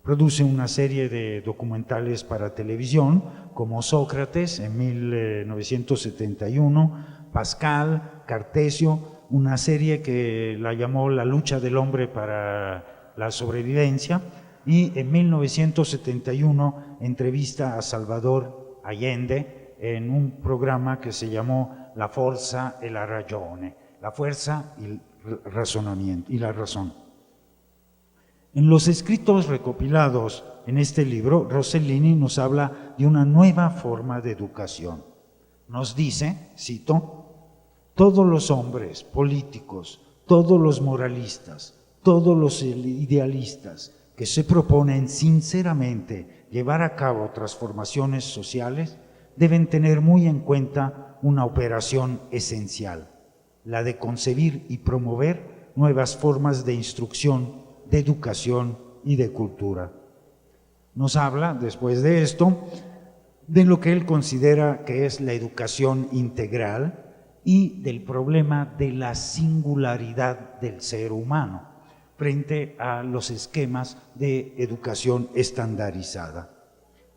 Produce una serie de documentales para televisión, como Sócrates en 1971, Pascal, Cartesio, una serie que la llamó La lucha del hombre para la sobrevivencia, y en 1971 entrevista a Salvador Allende en un programa que se llamó La Forza e la Ragione, la fuerza y el razonamiento y la razón. En los escritos recopilados en este libro, Rossellini nos habla de una nueva forma de educación. Nos dice, cito: todos los hombres políticos, todos los moralistas, todos los idealistas que se proponen sinceramente llevar a cabo transformaciones sociales deben tener muy en cuenta una operación esencial, la de concebir y promover nuevas formas de instrucción, de educación y de cultura. Nos habla, después de esto, de lo que él considera que es la educación integral y del problema de la singularidad del ser humano frente a los esquemas de educación estandarizada.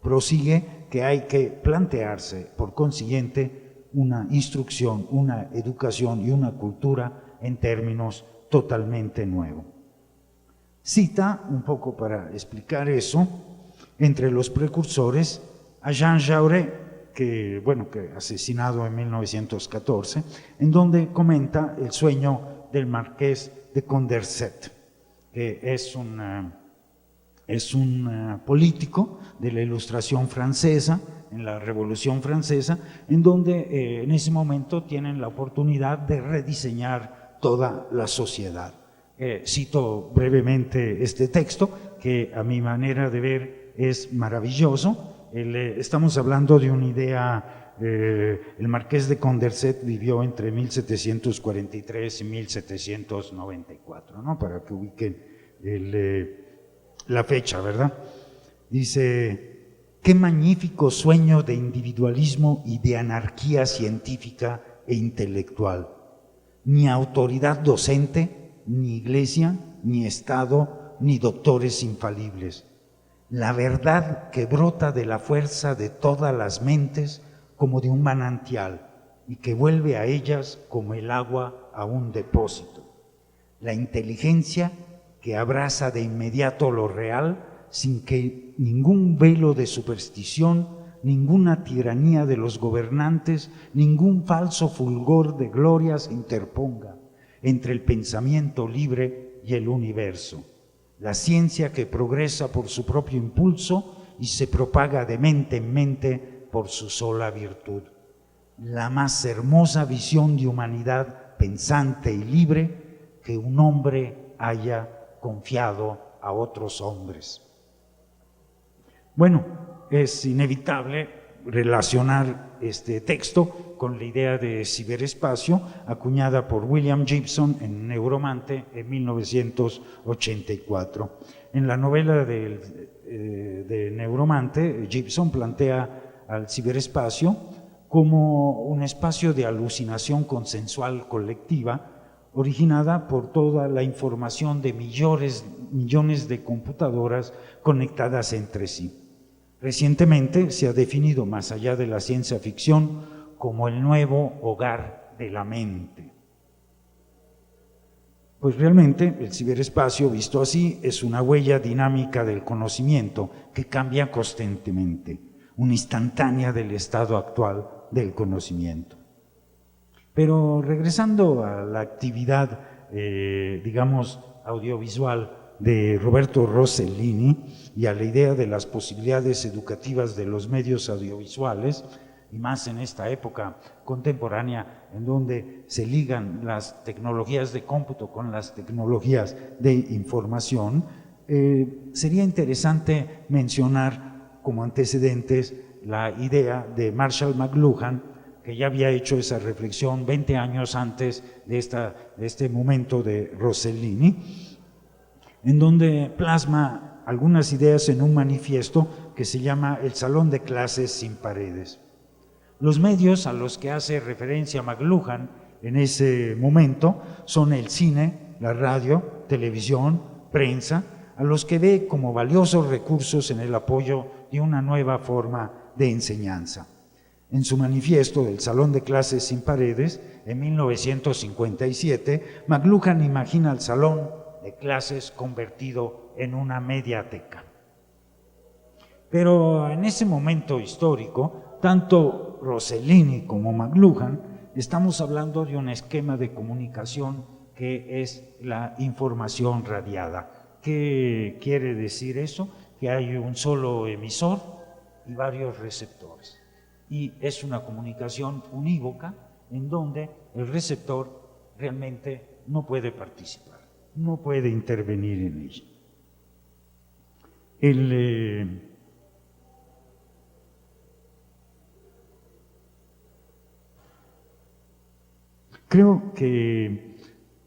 Prosigue que hay que plantearse, por consiguiente, una instrucción, una educación y una cultura en términos totalmente nuevos. Cita, un poco para explicar eso, entre los precursores a Jean Jaurès, que asesinado en 1914, en donde comenta el sueño del marqués de Condorcet, que es un político de la Ilustración francesa, en la Revolución Francesa, en donde en ese momento tienen la oportunidad de rediseñar toda la sociedad. Cito brevemente este texto, que a mi manera de ver es maravilloso. Estamos hablando de una idea, el marqués de Condorcet vivió entre 1743 y 1794, ¿no? Para que ubiquen la fecha, ¿verdad? Dice: qué magnífico sueño de individualismo y de anarquía científica e intelectual. Ni autoridad docente, ni iglesia, ni Estado, ni doctores infalibles. La verdad que brota de la fuerza de todas las mentes como de un manantial y que vuelve a ellas como el agua a un depósito. La inteligencia que abraza de inmediato lo real sin que ningún velo de superstición, ninguna tiranía de los gobernantes, ningún falso fulgor de gloria se interponga entre el pensamiento libre y el universo. La ciencia que progresa por su propio impulso y se propaga de mente en mente por su sola virtud. La más hermosa visión de humanidad pensante y libre que un hombre haya confiado a otros hombres. Bueno, es inevitable relacionar este texto con la idea de ciberespacio acuñada por William Gibson en Neuromante en 1984. En la novela de Neuromante, Gibson plantea al ciberespacio como un espacio de alucinación consensual colectiva originada por toda la información de millones de computadoras conectadas entre sí. Recientemente se ha definido, más allá de la ciencia ficción, como el nuevo hogar de la mente. Pues realmente el ciberespacio, visto así, es una huella dinámica del conocimiento que cambia constantemente, una instantánea del estado actual del conocimiento. Pero regresando a la actividad, audiovisual de Roberto Rossellini y a la idea de las posibilidades educativas de los medios audiovisuales, y más en esta época contemporánea en donde se ligan las tecnologías de cómputo con las tecnologías de información, sería interesante mencionar como antecedentes la idea de Marshall McLuhan, que ya había hecho esa reflexión 20 años antes de este momento de Rossellini, en donde plasma algunas ideas en un manifiesto que se llama El Salón de Clases sin Paredes. Los medios a los que hace referencia McLuhan en ese momento son el cine, la radio, televisión, prensa, a los que ve como valiosos recursos en el apoyo de una nueva forma de enseñanza. En su manifiesto del Salón de Clases sin Paredes, en 1957, McLuhan imagina el salón de clases convertido en una mediateca. Pero en ese momento histórico, tanto Rossellini como McLuhan estamos hablando de un esquema de comunicación que es la información radiada. ¿Qué quiere decir eso? Que hay un solo emisor y varios receptores. Y es una comunicación unívoca en donde el receptor realmente no puede participar, no puede intervenir en ella. Creo que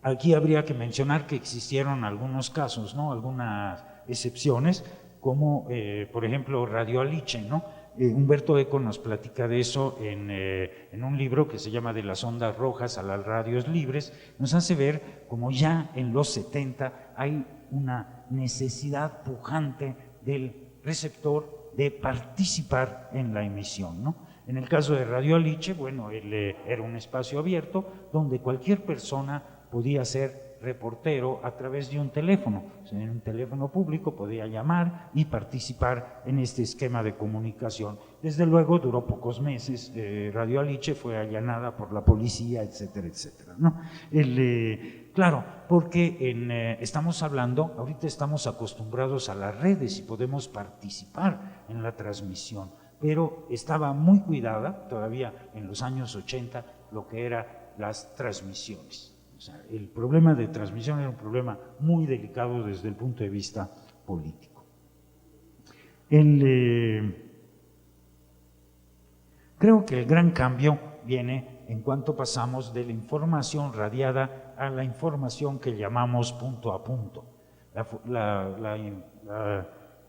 aquí habría que mencionar que existieron algunos casos, ¿no? Algunas excepciones, como por ejemplo Radio Aliche, ¿no? Humberto Eco nos platica de eso en un libro que se llama De las ondas rojas a las radios libres. Nos hace ver como ya en los 70 hay una necesidad pujante del receptor de participar en la emisión, ¿no? En el caso de Radio Aliche, bueno, era un espacio abierto donde cualquier persona podía ser reportero a través de un teléfono. O sea, en un teléfono público podía llamar y participar en este esquema de comunicación. Desde luego duró pocos meses, Radio Aliche fue allanada por la policía, etcétera, etcétera, ¿no? Claro, porque estamos hablando, ahorita estamos acostumbrados a las redes y podemos participar en la transmisión, pero estaba muy cuidada todavía en los años 80 lo que eran las transmisiones. O sea, el problema de transmisión era un problema muy delicado desde el punto de vista político. Creo que el gran cambio viene en cuanto pasamos de la información radiada a la información que llamamos punto a punto.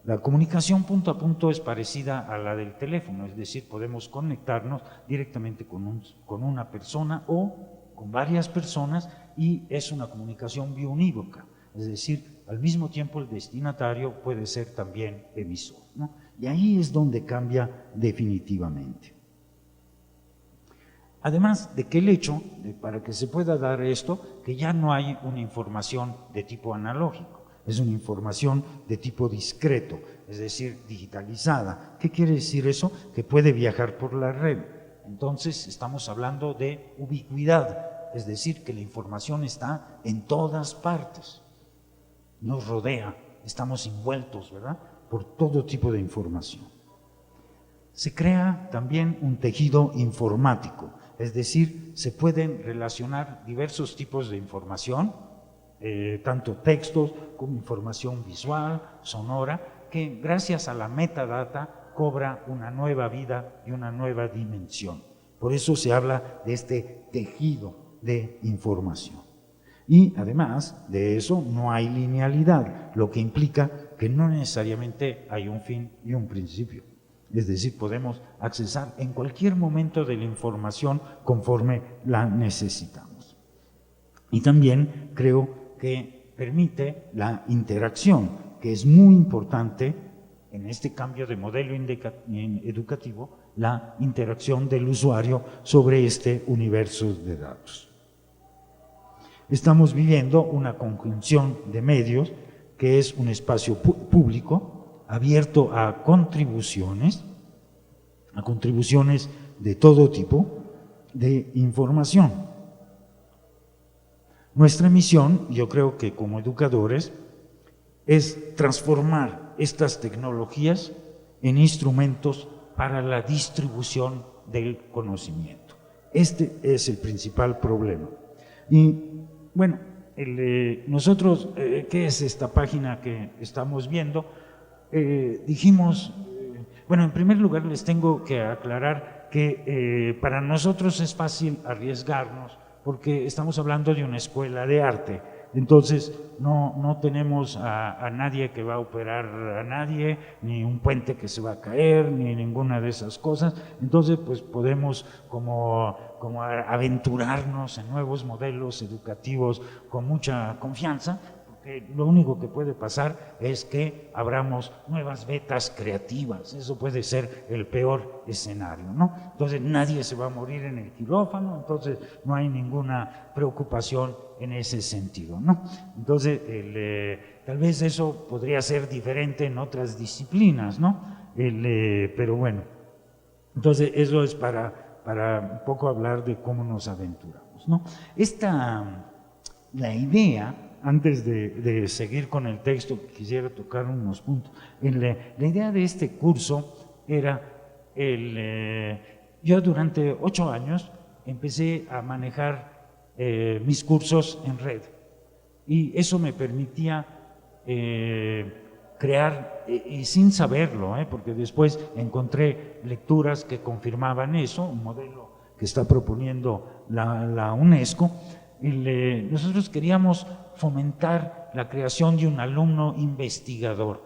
La comunicación punto a punto es parecida a la del teléfono, es decir, podemos conectarnos directamente con una persona o con varias personas y es una comunicación biunívoca, es decir, al mismo tiempo el destinatario puede ser también emisor, ¿no? Y ahí es donde cambia definitivamente. Además de que el hecho, para que se pueda dar esto, que ya no hay una información de tipo analógico, es una información de tipo discreto, es decir, digitalizada. ¿Qué quiere decir eso? Que puede viajar por la red. Entonces estamos hablando de ubicuidad, es decir, que la información está en todas partes, nos rodea, estamos envueltos, ¿verdad?, por todo tipo de información. Se crea también un tejido informático, es decir, se pueden relacionar diversos tipos de información, tanto textos como información visual, sonora, que gracias a la metadata cobra una nueva vida y una nueva dimensión. Por eso se habla de este tejido de información. Y además de eso no hay linealidad, lo que implica que no necesariamente hay un fin y un principio. Es decir, podemos accesar en cualquier momento de la información conforme la necesitamos. Y también creo que permite la interacción, que es muy importante en este cambio de modelo educativo, la interacción del usuario sobre este universo de datos. Estamos viviendo una conjunción de medios que es un espacio público abierto a contribuciones de todo tipo de información. Nuestra misión, yo creo que como educadores, es transformar estas tecnologías en instrumentos para la distribución del conocimiento. Este es el principal problema. Y bueno, nosotros, ¿qué es esta página que estamos viendo? Dijimos, bueno, en primer lugar les tengo que aclarar que para nosotros es fácil arriesgarnos porque estamos hablando de una escuela de arte. Entonces no tenemos a nadie que va a operar a nadie, ni un puente que se va a caer, ni ninguna de esas cosas. Entonces pues podemos como aventurarnos en nuevos modelos educativos con mucha confianza, porque lo único que puede pasar es que abramos nuevas vetas creativas. Eso puede ser el peor escenario, ¿no? Entonces nadie se va a morir en el quirófano, entonces no hay ninguna preocupación en ese sentido, ¿no? Entonces, tal vez eso podría ser diferente en otras disciplinas, ¿no? Pero bueno, entonces eso es para un poco hablar de cómo nos aventuramos, ¿no? La idea, antes de seguir con el texto, quisiera tocar unos puntos. La idea de este curso era, yo durante 8 años empecé a manejar mis cursos en red y eso me permitía crear, y sin saberlo, porque después encontré lecturas que confirmaban eso, un modelo que está proponiendo la UNESCO. Nosotros queríamos fomentar la creación de un alumno investigador,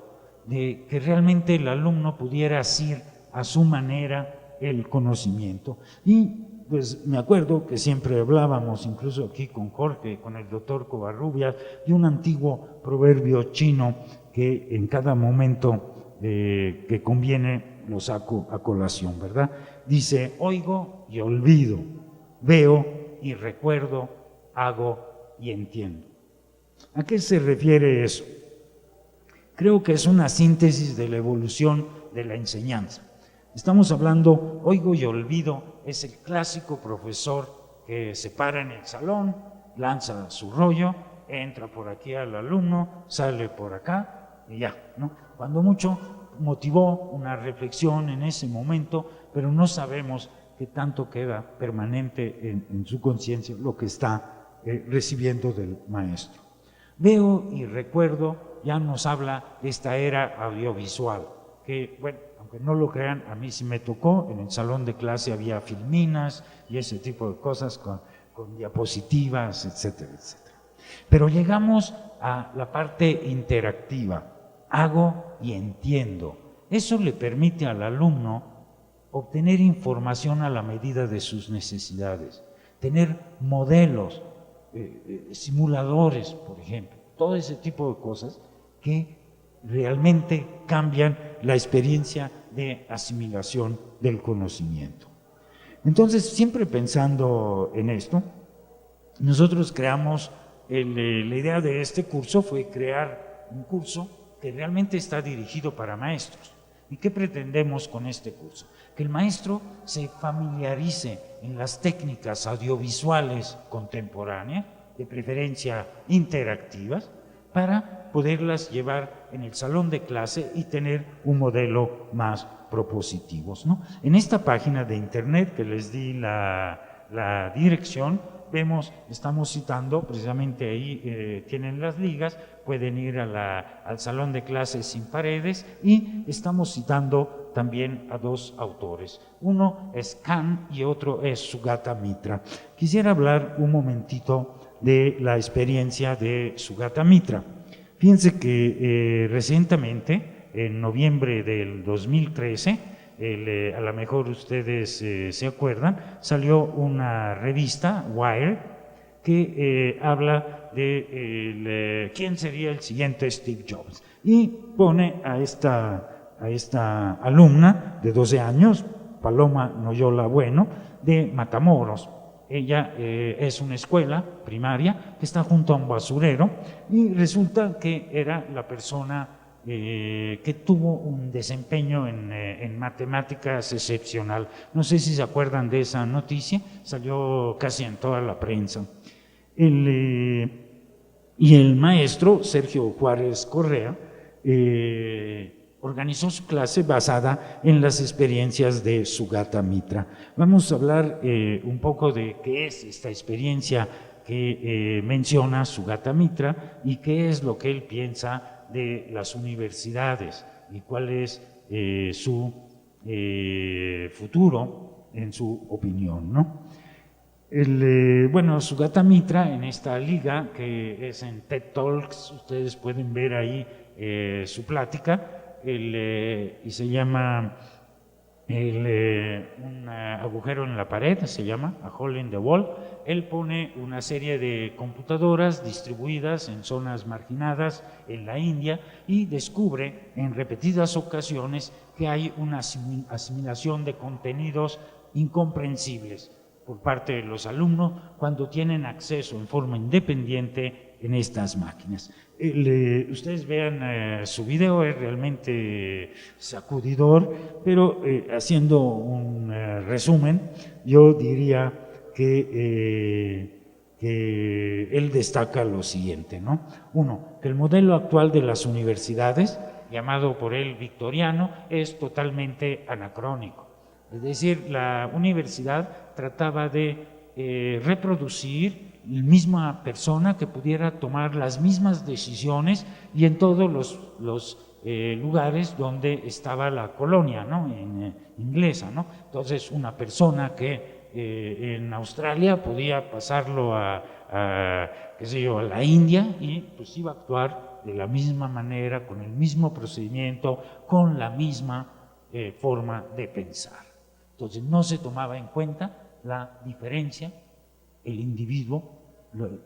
de que realmente el alumno pudiera asir a su manera el conocimiento. Y pues me acuerdo que siempre hablábamos, incluso aquí con Jorge, con el doctor Covarrubias, de un antiguo proverbio chino que en cada momento que conviene lo saco a colación, ¿verdad? Dice, oigo y olvido, veo y recuerdo, hago y entiendo. ¿A qué se refiere eso? Creo que es una síntesis de la evolución de la enseñanza. Estamos hablando, oigo y olvido, es el clásico profesor que se para en el salón, lanza su rollo, entra por aquí al alumno, sale por acá y ya, ¿no? Cuando mucho motivó una reflexión en ese momento, pero no sabemos qué tanto queda permanente en su conciencia lo que está recibiendo del maestro. Veo y recuerdo, ya nos habla de esta era audiovisual, que, bueno, aunque no lo crean, a mí sí me tocó, en el salón de clase había filminas y ese tipo de cosas con diapositivas, etcétera, etcétera. Pero llegamos a la parte interactiva, hago y entiendo. Eso le permite al alumno obtener información a la medida de sus necesidades, tener modelos, simuladores, por ejemplo, todo ese tipo de cosas que realmente cambian la experiencia de asimilación del conocimiento. Entonces, siempre pensando en esto, nosotros creamos, la idea de este curso fue crear un curso que realmente está dirigido para maestros. ¿Y qué pretendemos con este curso? Que el maestro se familiarice en las técnicas audiovisuales contemporáneas, de preferencia interactivas, para poderlas llevar en el salón de clase y tener un modelo más propositivo, ¿no? En esta página de internet que les di la dirección, vemos, estamos citando, precisamente ahí tienen las ligas, pueden ir al salón de clases sin paredes, y estamos citando también a dos autores. Uno es Khan y otro es Sugata Mitra. Quisiera hablar un momentito de la experiencia de Sugata Mitra. Fíjense que recientemente, en noviembre del 2013, a lo mejor ustedes se acuerdan, salió una revista, Wired, que habla de quién sería el siguiente Steve Jobs. Y pone a esta alumna de 12 años, Paloma Noyola Bueno, de Matamoros. Ella es una escuela primaria que está junto a un basurero, y resulta que era la persona que tuvo un desempeño en matemáticas excepcional. No sé si se acuerdan de esa noticia, salió casi en toda la prensa. Y el maestro Sergio Juárez Correa organizó su clase basada en las experiencias de Sugata Mitra. Vamos a hablar un poco de qué es esta experiencia que menciona Sugata Mitra y qué es lo que él piensa de las universidades y cuál es su futuro en su opinión, ¿no? Bueno, Sugata Mitra, en esta liga que es en TED Talks, ustedes pueden ver ahí su plática, y se llama un agujero en la pared, se llama A Hole in the Wall. Él pone una serie de computadoras distribuidas en zonas marginadas en la India y descubre en repetidas ocasiones que hay una asimilación de contenidos incomprensibles por parte de los alumnos cuando tienen acceso en forma independiente en estas máquinas. Ustedes vean su video, es realmente sacudidor, pero haciendo un resumen, yo diría que él destaca lo siguiente, ¿no? Uno, que el modelo actual de las universidades, llamado por él victoriano, es totalmente anacrónico. Es decir, la universidad trataba de reproducir la misma persona que pudiera tomar las mismas decisiones y en todos los lugares donde estaba la colonia, ¿no? Inglesa, ¿no? Entonces, una persona que en Australia podía pasarlo qué sé yo, a la India, y pues iba a actuar de la misma manera, con el mismo procedimiento, con la misma forma de pensar. Entonces no se tomaba en cuenta la diferencia, el individuo,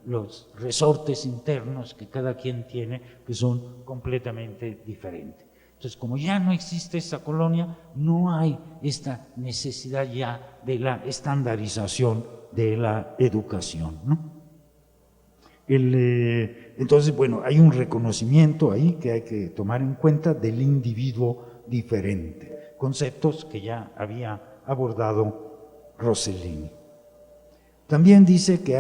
los resortes internos que cada quien tiene, que son completamente diferentes. Entonces, como ya no existe esta colonia, no hay esta necesidad ya de la estandarización de la educación, ¿no? Entonces, bueno, hay un reconocimiento ahí que hay que tomar en cuenta del individuo diferente, conceptos que ya había abordado Rossellini. También dice que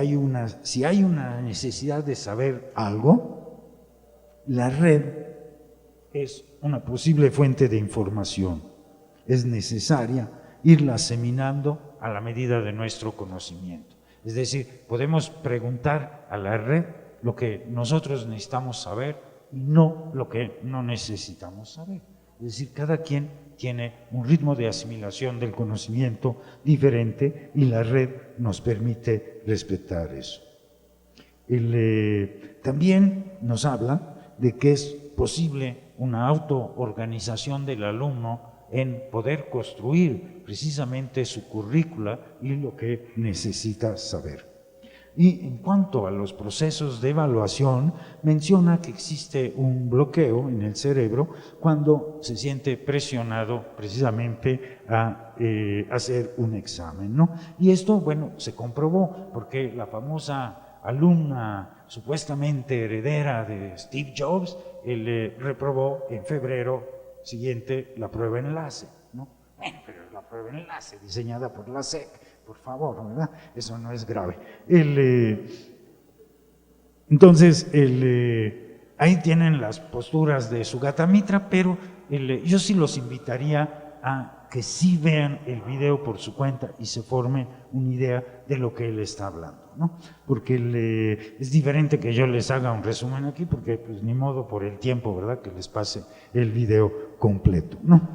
si hay una necesidad de saber algo, la red es una posible fuente de información. Es necesaria irla aseminando a la medida de nuestro conocimiento. Es decir, podemos preguntar a la red lo que nosotros necesitamos saber y no lo que no necesitamos saber. Es decir, cada quien tiene un ritmo de asimilación del conocimiento diferente y la red nos permite respetar eso. También nos habla de que es posible una autoorganización del alumno en poder construir precisamente su currícula y lo que necesita saber. Y en cuanto a los procesos de evaluación, menciona que existe un bloqueo en el cerebro cuando se siente presionado precisamente a hacer un examen, ¿no? Y esto, bueno, se comprobó porque la famosa alumna supuestamente heredera de Steve Jobs, reprobó en febrero siguiente la prueba enlace, ¿no? Bueno, pero la prueba enlace diseñada por la SEC, por favor, ¿verdad? Eso no es grave. Entonces, ahí tienen las posturas de Sugatamitra, pero yo sí los invitaría a que sí vean el video por su cuenta y se formen una idea de lo que él está hablando, ¿no? Porque es diferente que yo les haga un resumen aquí, porque pues ni modo por el tiempo, ¿verdad?, que les pase el video completo, ¿no?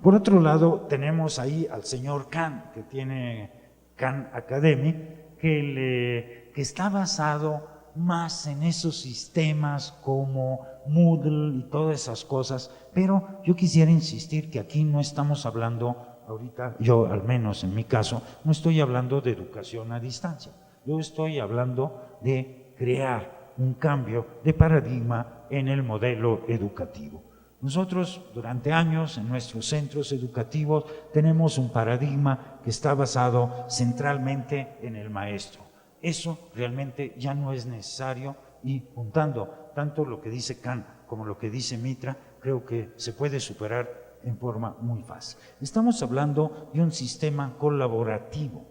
Por otro lado, tenemos ahí al señor Khan, que tiene Khan Academy, que está basado más en esos sistemas como Moodle y todas esas cosas, pero yo quisiera insistir que aquí no estamos hablando, ahorita yo al menos en mi caso, no estoy hablando de educación a distancia, yo estoy hablando de crear un cambio de paradigma en el modelo educativo. Nosotros durante años en nuestros centros educativos tenemos un paradigma que está basado centralmente en el maestro. Eso realmente ya no es necesario y juntando tanto lo que dice Khan como lo que dice Mitra, creo que se puede superar en forma muy fácil. Estamos hablando de un sistema colaborativo,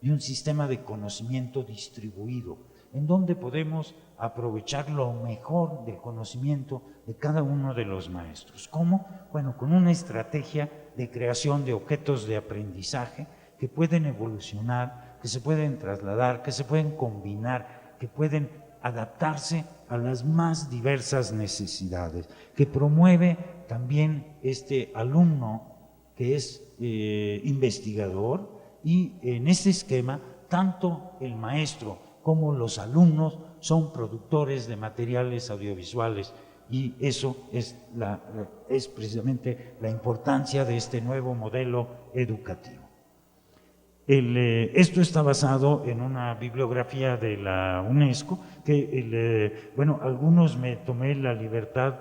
de un sistema de conocimiento distribuido, en donde podemos aprovechar lo mejor del conocimiento de cada uno de los maestros. ¿Cómo? Bueno, con una estrategia de creación de objetos de aprendizaje que pueden evolucionar, que se pueden trasladar, que se pueden combinar, que pueden adaptarse a las más diversas necesidades, que promueve también este alumno que es investigador, y en este esquema tanto el maestro como los alumnos son productores de materiales audiovisuales, y eso es precisamente la importancia de este nuevo modelo educativo. Esto está basado en una bibliografía de la UNESCO que, bueno, algunos me tomé la libertad,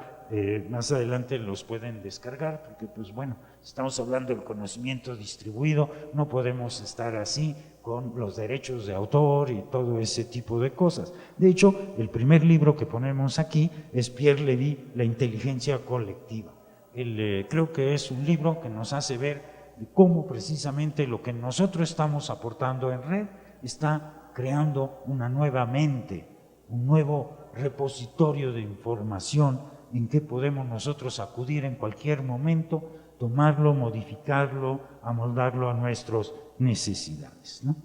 más adelante los pueden descargar, porque pues bueno, estamos hablando del conocimiento distribuido, no podemos estar así con los derechos de autor y todo ese tipo de cosas. De hecho, el primer libro que ponemos aquí es Pierre Levy, La inteligencia colectiva. Creo que es un libro que nos hace ver cómo precisamente lo que nosotros estamos aportando en red está creando una nueva mente, un nuevo repositorio de información en que podemos nosotros acudir en cualquier momento, tomarlo, modificarlo, amoldarlo a nuestras necesidades, ¿no?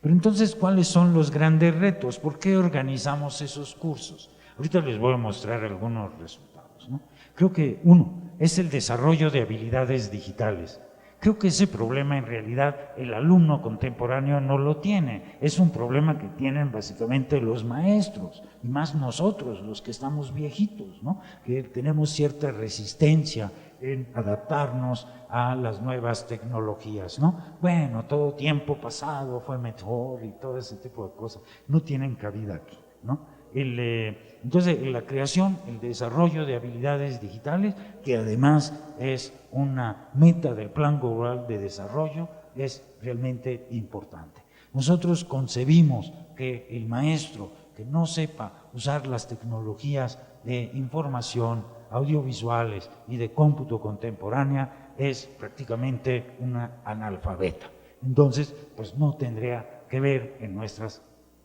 Pero entonces, ¿cuáles son los grandes retos? ¿Por qué organizamos esos cursos? Ahorita les voy a mostrar algunos resultados, ¿no? Creo que uno es el desarrollo de habilidades digitales. Creo que ese problema en realidad el alumno contemporáneo no lo tiene, es un problema que tienen básicamente los maestros y más nosotros, los que estamos viejitos, ¿no? Que tenemos cierta resistencia en adaptarnos a las nuevas tecnologías, ¿no? Bueno, todo tiempo pasado fue mejor y todo ese tipo de cosas no tienen cabida aquí, ¿no? Entonces, la creación, el desarrollo de habilidades digitales, que además es una meta del Plan Global de Desarrollo, es realmente importante. Nosotros concebimos que el maestro que no sepa usar las tecnologías de información, audiovisuales y de cómputo contemporánea es prácticamente una analfabeta. Entonces, pues no tendría que ver en nuestros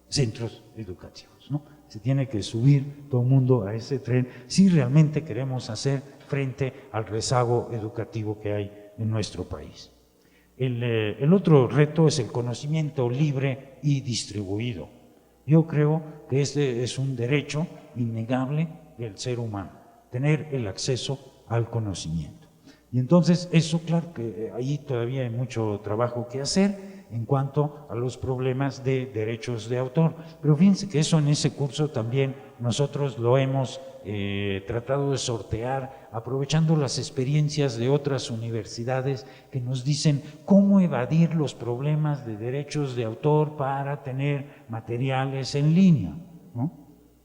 centros educativos, ¿no? Se tiene que subir todo el mundo a ese tren si realmente queremos hacer frente al rezago educativo que hay en nuestro país. El otro reto es el conocimiento libre y distribuido. Yo creo que este es un derecho innegable del ser humano, tener el acceso al conocimiento. Y entonces eso, claro que ahí todavía hay mucho trabajo que hacer en cuanto a los problemas de derechos de autor. Pero fíjense que eso en ese curso también nosotros lo hemos tratado de sortear, aprovechando las experiencias de otras universidades que nos dicen cómo evadir los problemas de derechos de autor para tener materiales en línea, ¿no?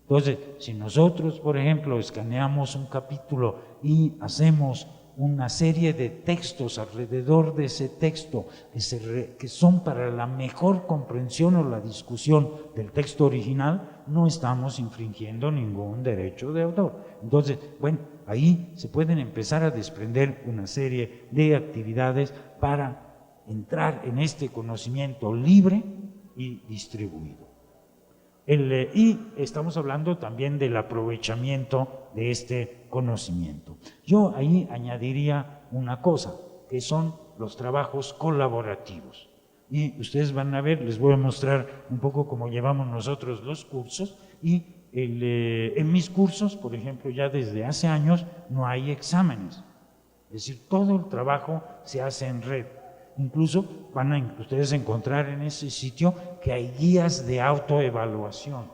Entonces, si nosotros, por ejemplo, escaneamos un capítulo y hacemos una serie de textos alrededor de ese texto que son para la mejor comprensión o la discusión del texto original, no estamos infringiendo ningún derecho de autor. Entonces, bueno, ahí se pueden empezar a desprender una serie de actividades para entrar en este conocimiento libre y distribuido. Y estamos hablando también del aprovechamiento de este conocimiento. Yo ahí añadiría una cosa, que son los trabajos colaborativos. Y ustedes van a ver, les voy a mostrar un poco cómo llevamos nosotros los cursos. Y en mis cursos, por ejemplo, ya desde hace años no hay exámenes. Es decir, todo el trabajo se hace en red. Incluso van a ustedes encontrar en ese sitio que hay guías de autoevaluación.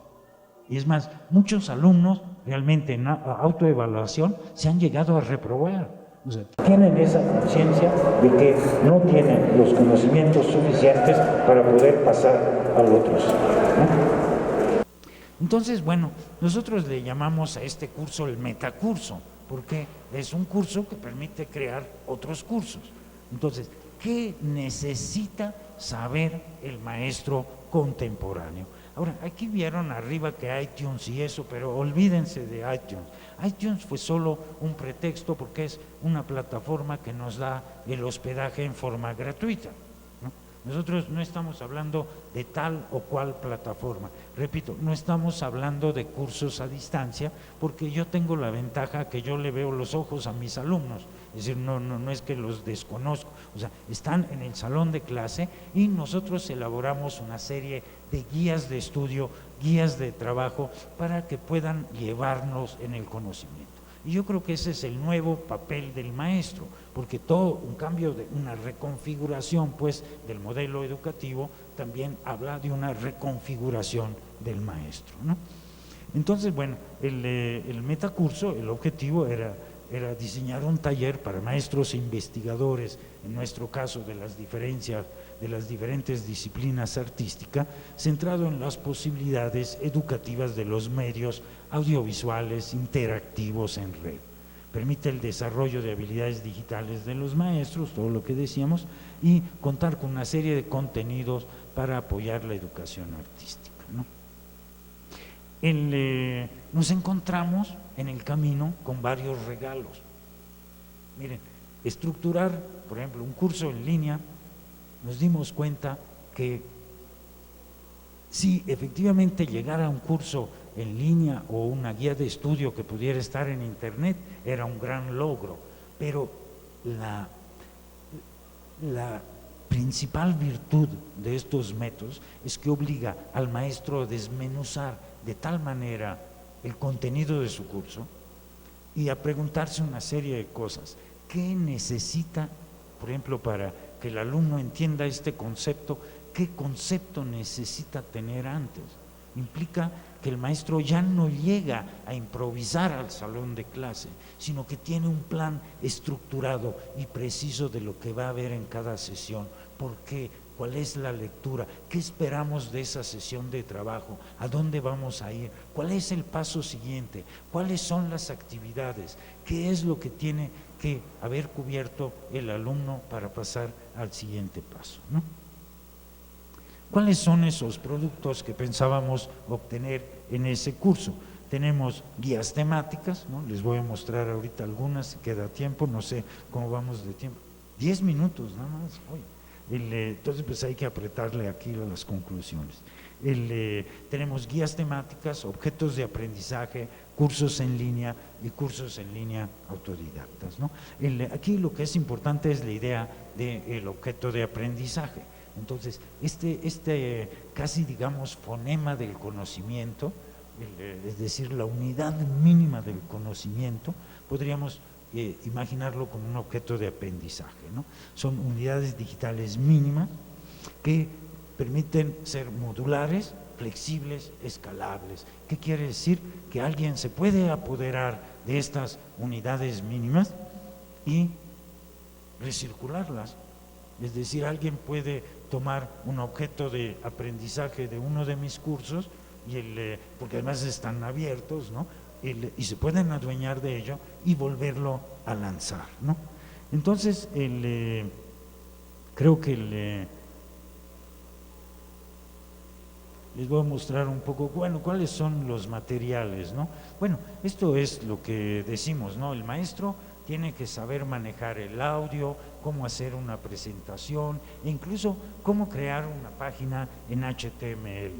Y es más, muchos alumnos realmente en autoevaluación se han llegado a reprobar. O sea, tienen esa conciencia de que no tienen los conocimientos suficientes para poder pasar al otro sitio, ¿no? Entonces, bueno, nosotros le llamamos a este curso el metacurso, porque es un curso que permite crear otros cursos. Entonces, ¿qué necesita saber el maestro contemporáneo? Ahora, aquí vieron arriba que iTunes y eso, pero olvídense de iTunes. iTunes fue solo un pretexto porque es una plataforma que nos da el hospedaje en forma gratuita, ¿no? Nosotros no estamos hablando de tal o cual plataforma. Repito, no estamos hablando de cursos a distancia, porque yo tengo la ventaja que yo le veo los ojos a mis alumnos. Es decir, no es que los desconozco, o sea, están en el salón de clase y nosotros elaboramos una serie de guías de estudio, guías de trabajo para que puedan llevarnos en el conocimiento. Y yo creo que ese es el nuevo papel del maestro, porque todo un cambio, de una reconfiguración pues del modelo educativo también habla de una reconfiguración del maestro, ¿no? Entonces, bueno, el metacurso, el objetivo era diseñar un taller para maestros e investigadores, en nuestro caso de las diferentes disciplinas artísticas, centrado en las posibilidades educativas de los medios audiovisuales interactivos en red. Permite el desarrollo de habilidades digitales de los maestros, todo lo que decíamos, y contar con una serie de contenidos para apoyar la educación artística, ¿no? Nos encontramos en el camino con varios regalos. Miren, estructurar, por ejemplo, un curso en línea, nos dimos cuenta que si efectivamente llegara a un curso en línea o una guía de estudio que pudiera estar en internet, era un gran logro, pero la principal virtud de estos métodos es que obliga al maestro a desmenuzar de tal manera el contenido de su curso y a preguntarse una serie de cosas. ¿Qué necesita, por ejemplo, para que el alumno entienda este concepto? ¿Qué concepto necesita tener antes? Implica que el maestro ya no llega a improvisar al salón de clase, sino que tiene un plan estructurado y preciso de lo que va a haber en cada sesión. ¿Por qué? ¿Cuál es la lectura? ¿Qué esperamos de esa sesión de trabajo? ¿A dónde vamos a ir? ¿Cuál es el paso siguiente? ¿Cuáles son las actividades? ¿Qué es lo que tiene que haber cubierto el alumno para pasar al siguiente paso, ¿no? ¿Cuáles son esos productos que pensábamos obtener en ese curso? Tenemos guías temáticas, ¿no? Les voy a mostrar ahorita algunas, si queda tiempo, no sé cómo vamos de tiempo. 10 minutos nada más, oye. Entonces pues hay que apretarle aquí a las conclusiones. Tenemos guías temáticas, objetos de aprendizaje, cursos en línea y cursos en línea autodidactas, ¿no? Aquí lo que es importante es la idea del objeto de aprendizaje. Entonces, este casi digamos fonema del conocimiento, es decir, la unidad mínima del conocimiento, podríamos imaginarlo como un objeto de aprendizaje, ¿no? Son unidades digitales mínimas que permiten ser modulares, flexibles, escalables. ¿Qué quiere decir? Que alguien se puede apoderar de estas unidades mínimas y recircularlas. Es decir, alguien puede tomar un objeto de aprendizaje de uno de mis cursos, porque además están abiertos, ¿no? Y se pueden adueñar de ello y volverlo a lanzar, ¿no? Entonces, creo que les voy a mostrar un poco, bueno, cuáles son los materiales, ¿no? Bueno, esto es lo que decimos, ¿no? El maestro tiene que saber manejar el audio, cómo hacer una presentación, e incluso cómo crear una página en HTML.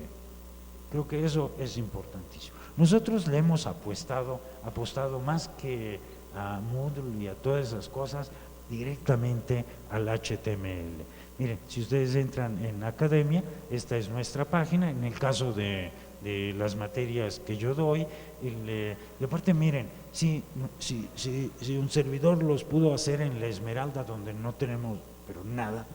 Creo que eso es importantísimo. Nosotros le hemos apostado más que a Moodle y a todas esas cosas, directamente al HTML. Miren, si ustedes entran en Academia, esta es nuestra página, en el caso de las materias que yo doy, y aparte miren, si un servidor los pudo hacer en la Esmeralda, donde no tenemos pero nada,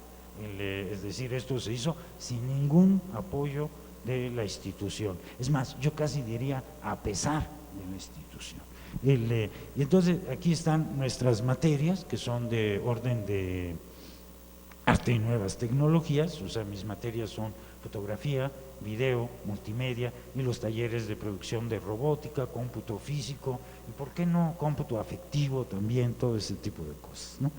es decir, esto se hizo sin ningún apoyo de la institución, es más, yo casi diría a pesar de la institución. Y entonces aquí están nuestras materias, que son de orden de arte y nuevas tecnologías, o sea, mis materias son fotografía, video, multimedia y los talleres de producción de robótica, cómputo físico y por qué no cómputo afectivo también, todo ese tipo de cosas, ¿no?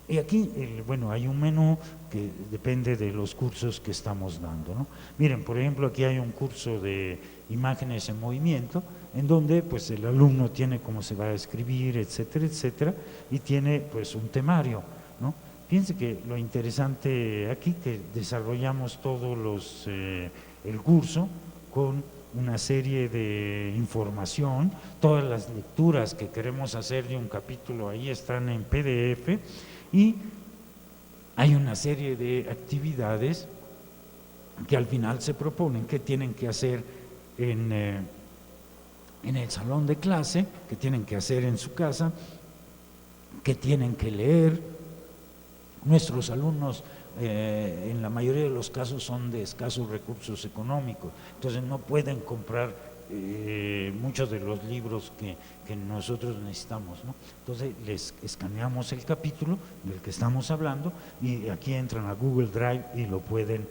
Y aquí, bueno, hay un menú que depende de los cursos que estamos dando, ¿no? Miren, por ejemplo, aquí hay un curso de imágenes en movimiento, en donde pues el alumno tiene cómo se va a escribir, etcétera, etcétera, y tiene pues un temario, ¿no? Fíjense que lo interesante aquí, que desarrollamos todos el curso con una serie de información, todas las lecturas que queremos hacer de un capítulo ahí están en PDF, y hay una serie de actividades que al final se proponen que tienen que hacer en el salón de clase, que tienen que hacer en su casa, que tienen que leer. Nuestros alumnos en la mayoría de los casos son de escasos recursos económicos, entonces no pueden comprar muchos de los libros que nosotros necesitamos, ¿no? Entonces les escaneamos el capítulo del que estamos hablando y aquí entran a Google Drive y lo pueden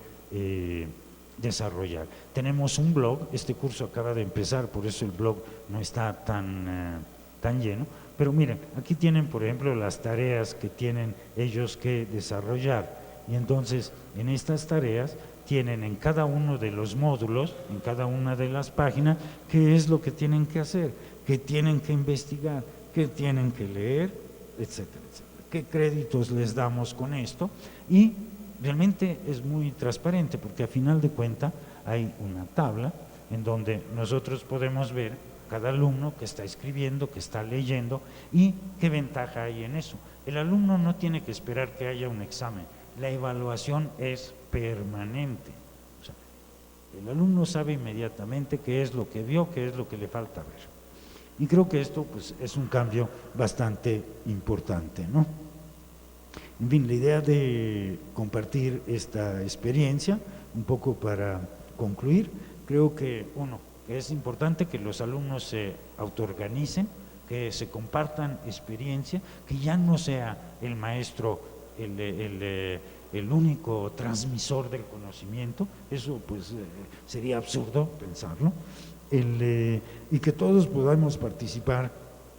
desarrollar. Tenemos un blog, este curso acaba de empezar, por eso el blog no está tan lleno, pero miren, aquí tienen por ejemplo las tareas que tienen ellos que desarrollar, y entonces en estas tareas tienen en cada uno de los módulos, en cada una de las páginas, qué es lo que tienen que hacer, qué tienen que investigar, qué tienen que leer, etcétera, etcétera. ¿Qué créditos les damos con esto? Y realmente es muy transparente, porque a final de cuentas hay una tabla en donde nosotros podemos ver cada alumno que está escribiendo, que está leyendo, y qué ventaja hay en eso. El alumno no tiene que esperar que haya un examen, la evaluación es permanente. O sea, el alumno sabe inmediatamente qué es lo que vio, qué es lo que le falta ver. Y creo que esto pues, es un cambio bastante importante, ¿no? En fin, la idea de compartir esta experiencia, un poco para concluir, creo que que es importante que los alumnos se autoorganicen, que se compartan experiencia, que ya no sea el maestro el único transmisor del conocimiento, eso pues sería absurdo pensarlo, y que todos podamos participar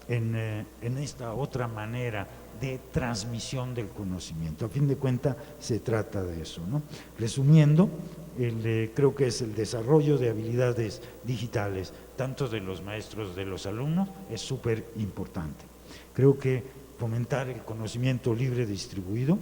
en esta otra manera de transmisión del conocimiento. A fin de cuentas se trata de eso, ¿no? Resumiendo, creo que es el desarrollo de habilidades digitales, tanto de los maestros de los alumnos, es súper importante. Creo que fomentar el conocimiento libre distribuido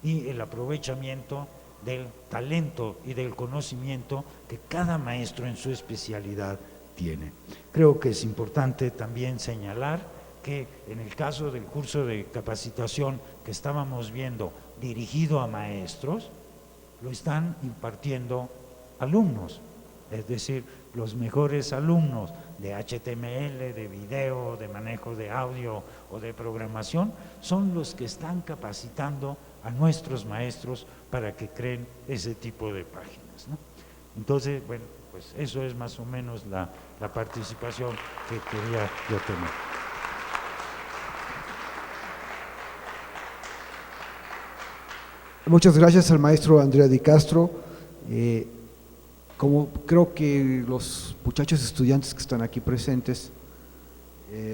y el aprovechamiento del talento y del conocimiento que cada maestro en su especialidad tiene. Creo que es importante también señalar que en el caso del curso de capacitación que estábamos viendo dirigido a maestros, lo están impartiendo alumnos, es decir, los mejores alumnos de HTML, de video, de manejo de audio o de programación, son los que están capacitando a nuestros maestros para que creen ese tipo de páginas, ¿no? Entonces, bueno, pues eso es más o menos la participación que quería yo tener. Muchas gracias al maestro Andrea Di Castro. Como creo que los muchachos estudiantes que están aquí presentes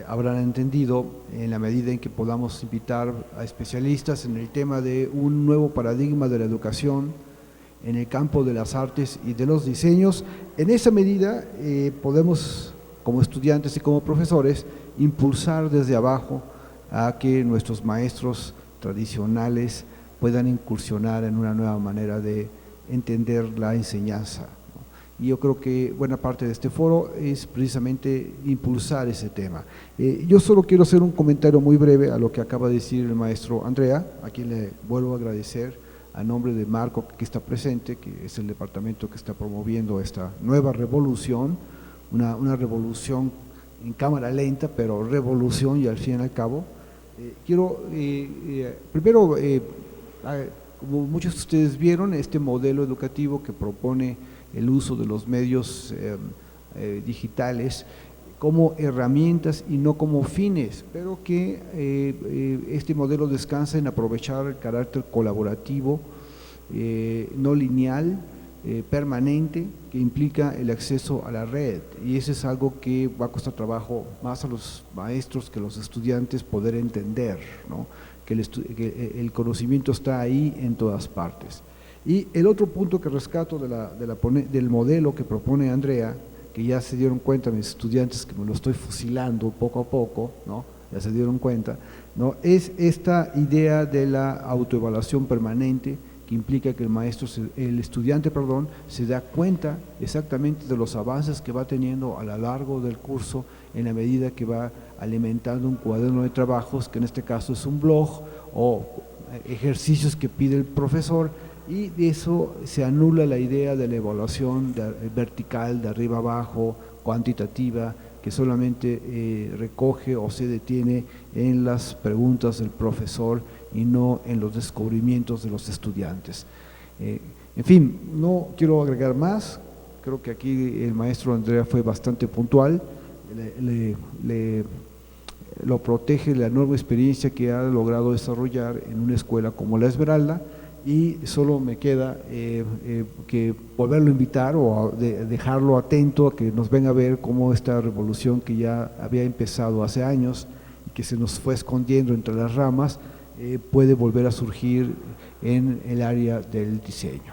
habrán entendido, en la medida en que podamos invitar a especialistas en el tema de un nuevo paradigma de la educación en el campo de las artes y de los diseños, en esa medida podemos, como estudiantes y como profesores, impulsar desde abajo a que nuestros maestros tradicionales puedan incursionar en una nueva manera de entender la enseñanza, ¿no? Y yo creo que buena parte de este foro es precisamente impulsar ese tema. Yo solo quiero hacer un comentario muy breve a lo que acaba de decir el maestro Andrea, a quien le vuelvo a agradecer a nombre de Marco, que está presente, que es el departamento que está promoviendo esta nueva revolución, una revolución en cámara lenta, pero revolución y al fin y al cabo. Quiero primero, como muchos de ustedes vieron, este modelo educativo que propone el uso de los medios digitales como herramientas y no como fines, pero que este modelo descansa en aprovechar el carácter colaborativo, no lineal, permanente, que implica el acceso a la red, y eso es algo que va a costar trabajo más a los maestros que a los estudiantes poder entender, ¿no? Que el conocimiento está ahí en todas partes. Y el otro punto que rescato del modelo que propone Andrea, que ya se dieron cuenta mis estudiantes que me lo estoy fusilando poco a poco, ¿no? Ya se dieron cuenta, ¿no? Es esta idea de la autoevaluación permanente, que implica que el estudiante se da cuenta exactamente de los avances que va teniendo a lo largo del curso en la medida que va alimentando un cuaderno de trabajos, que en este caso es un blog, o ejercicios que pide el profesor, y de eso se anula la idea de la evaluación vertical, de arriba abajo, cuantitativa, que solamente recoge o se detiene en las preguntas del profesor y no en los descubrimientos de los estudiantes. En fin, no quiero agregar más, creo que aquí el maestro Andrea fue bastante puntual, lo protege la nueva experiencia que ha logrado desarrollar en una escuela como la Esmeralda, y solo me queda que volverlo a invitar o dejarlo atento a que nos venga a ver cómo esta revolución que ya había empezado hace años y que se nos fue escondiendo entre las ramas, puede volver a surgir en el área del diseño.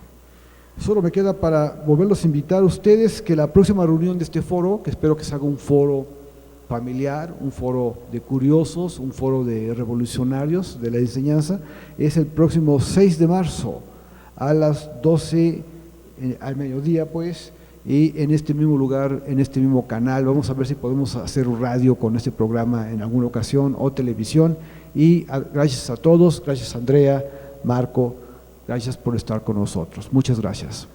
Solo me queda para volverlos a invitar a ustedes que la próxima reunión de este foro, que espero que se haga un foro familiar, un foro de curiosos, un foro de revolucionarios de la enseñanza, es el próximo 6 de marzo a las 12 al mediodía, pues, y en este mismo lugar, en este mismo canal. Vamos a ver si podemos hacer radio con este programa en alguna ocasión, o televisión. Y gracias a todos, gracias Andrea, Marco, gracias por estar con nosotros. Muchas gracias.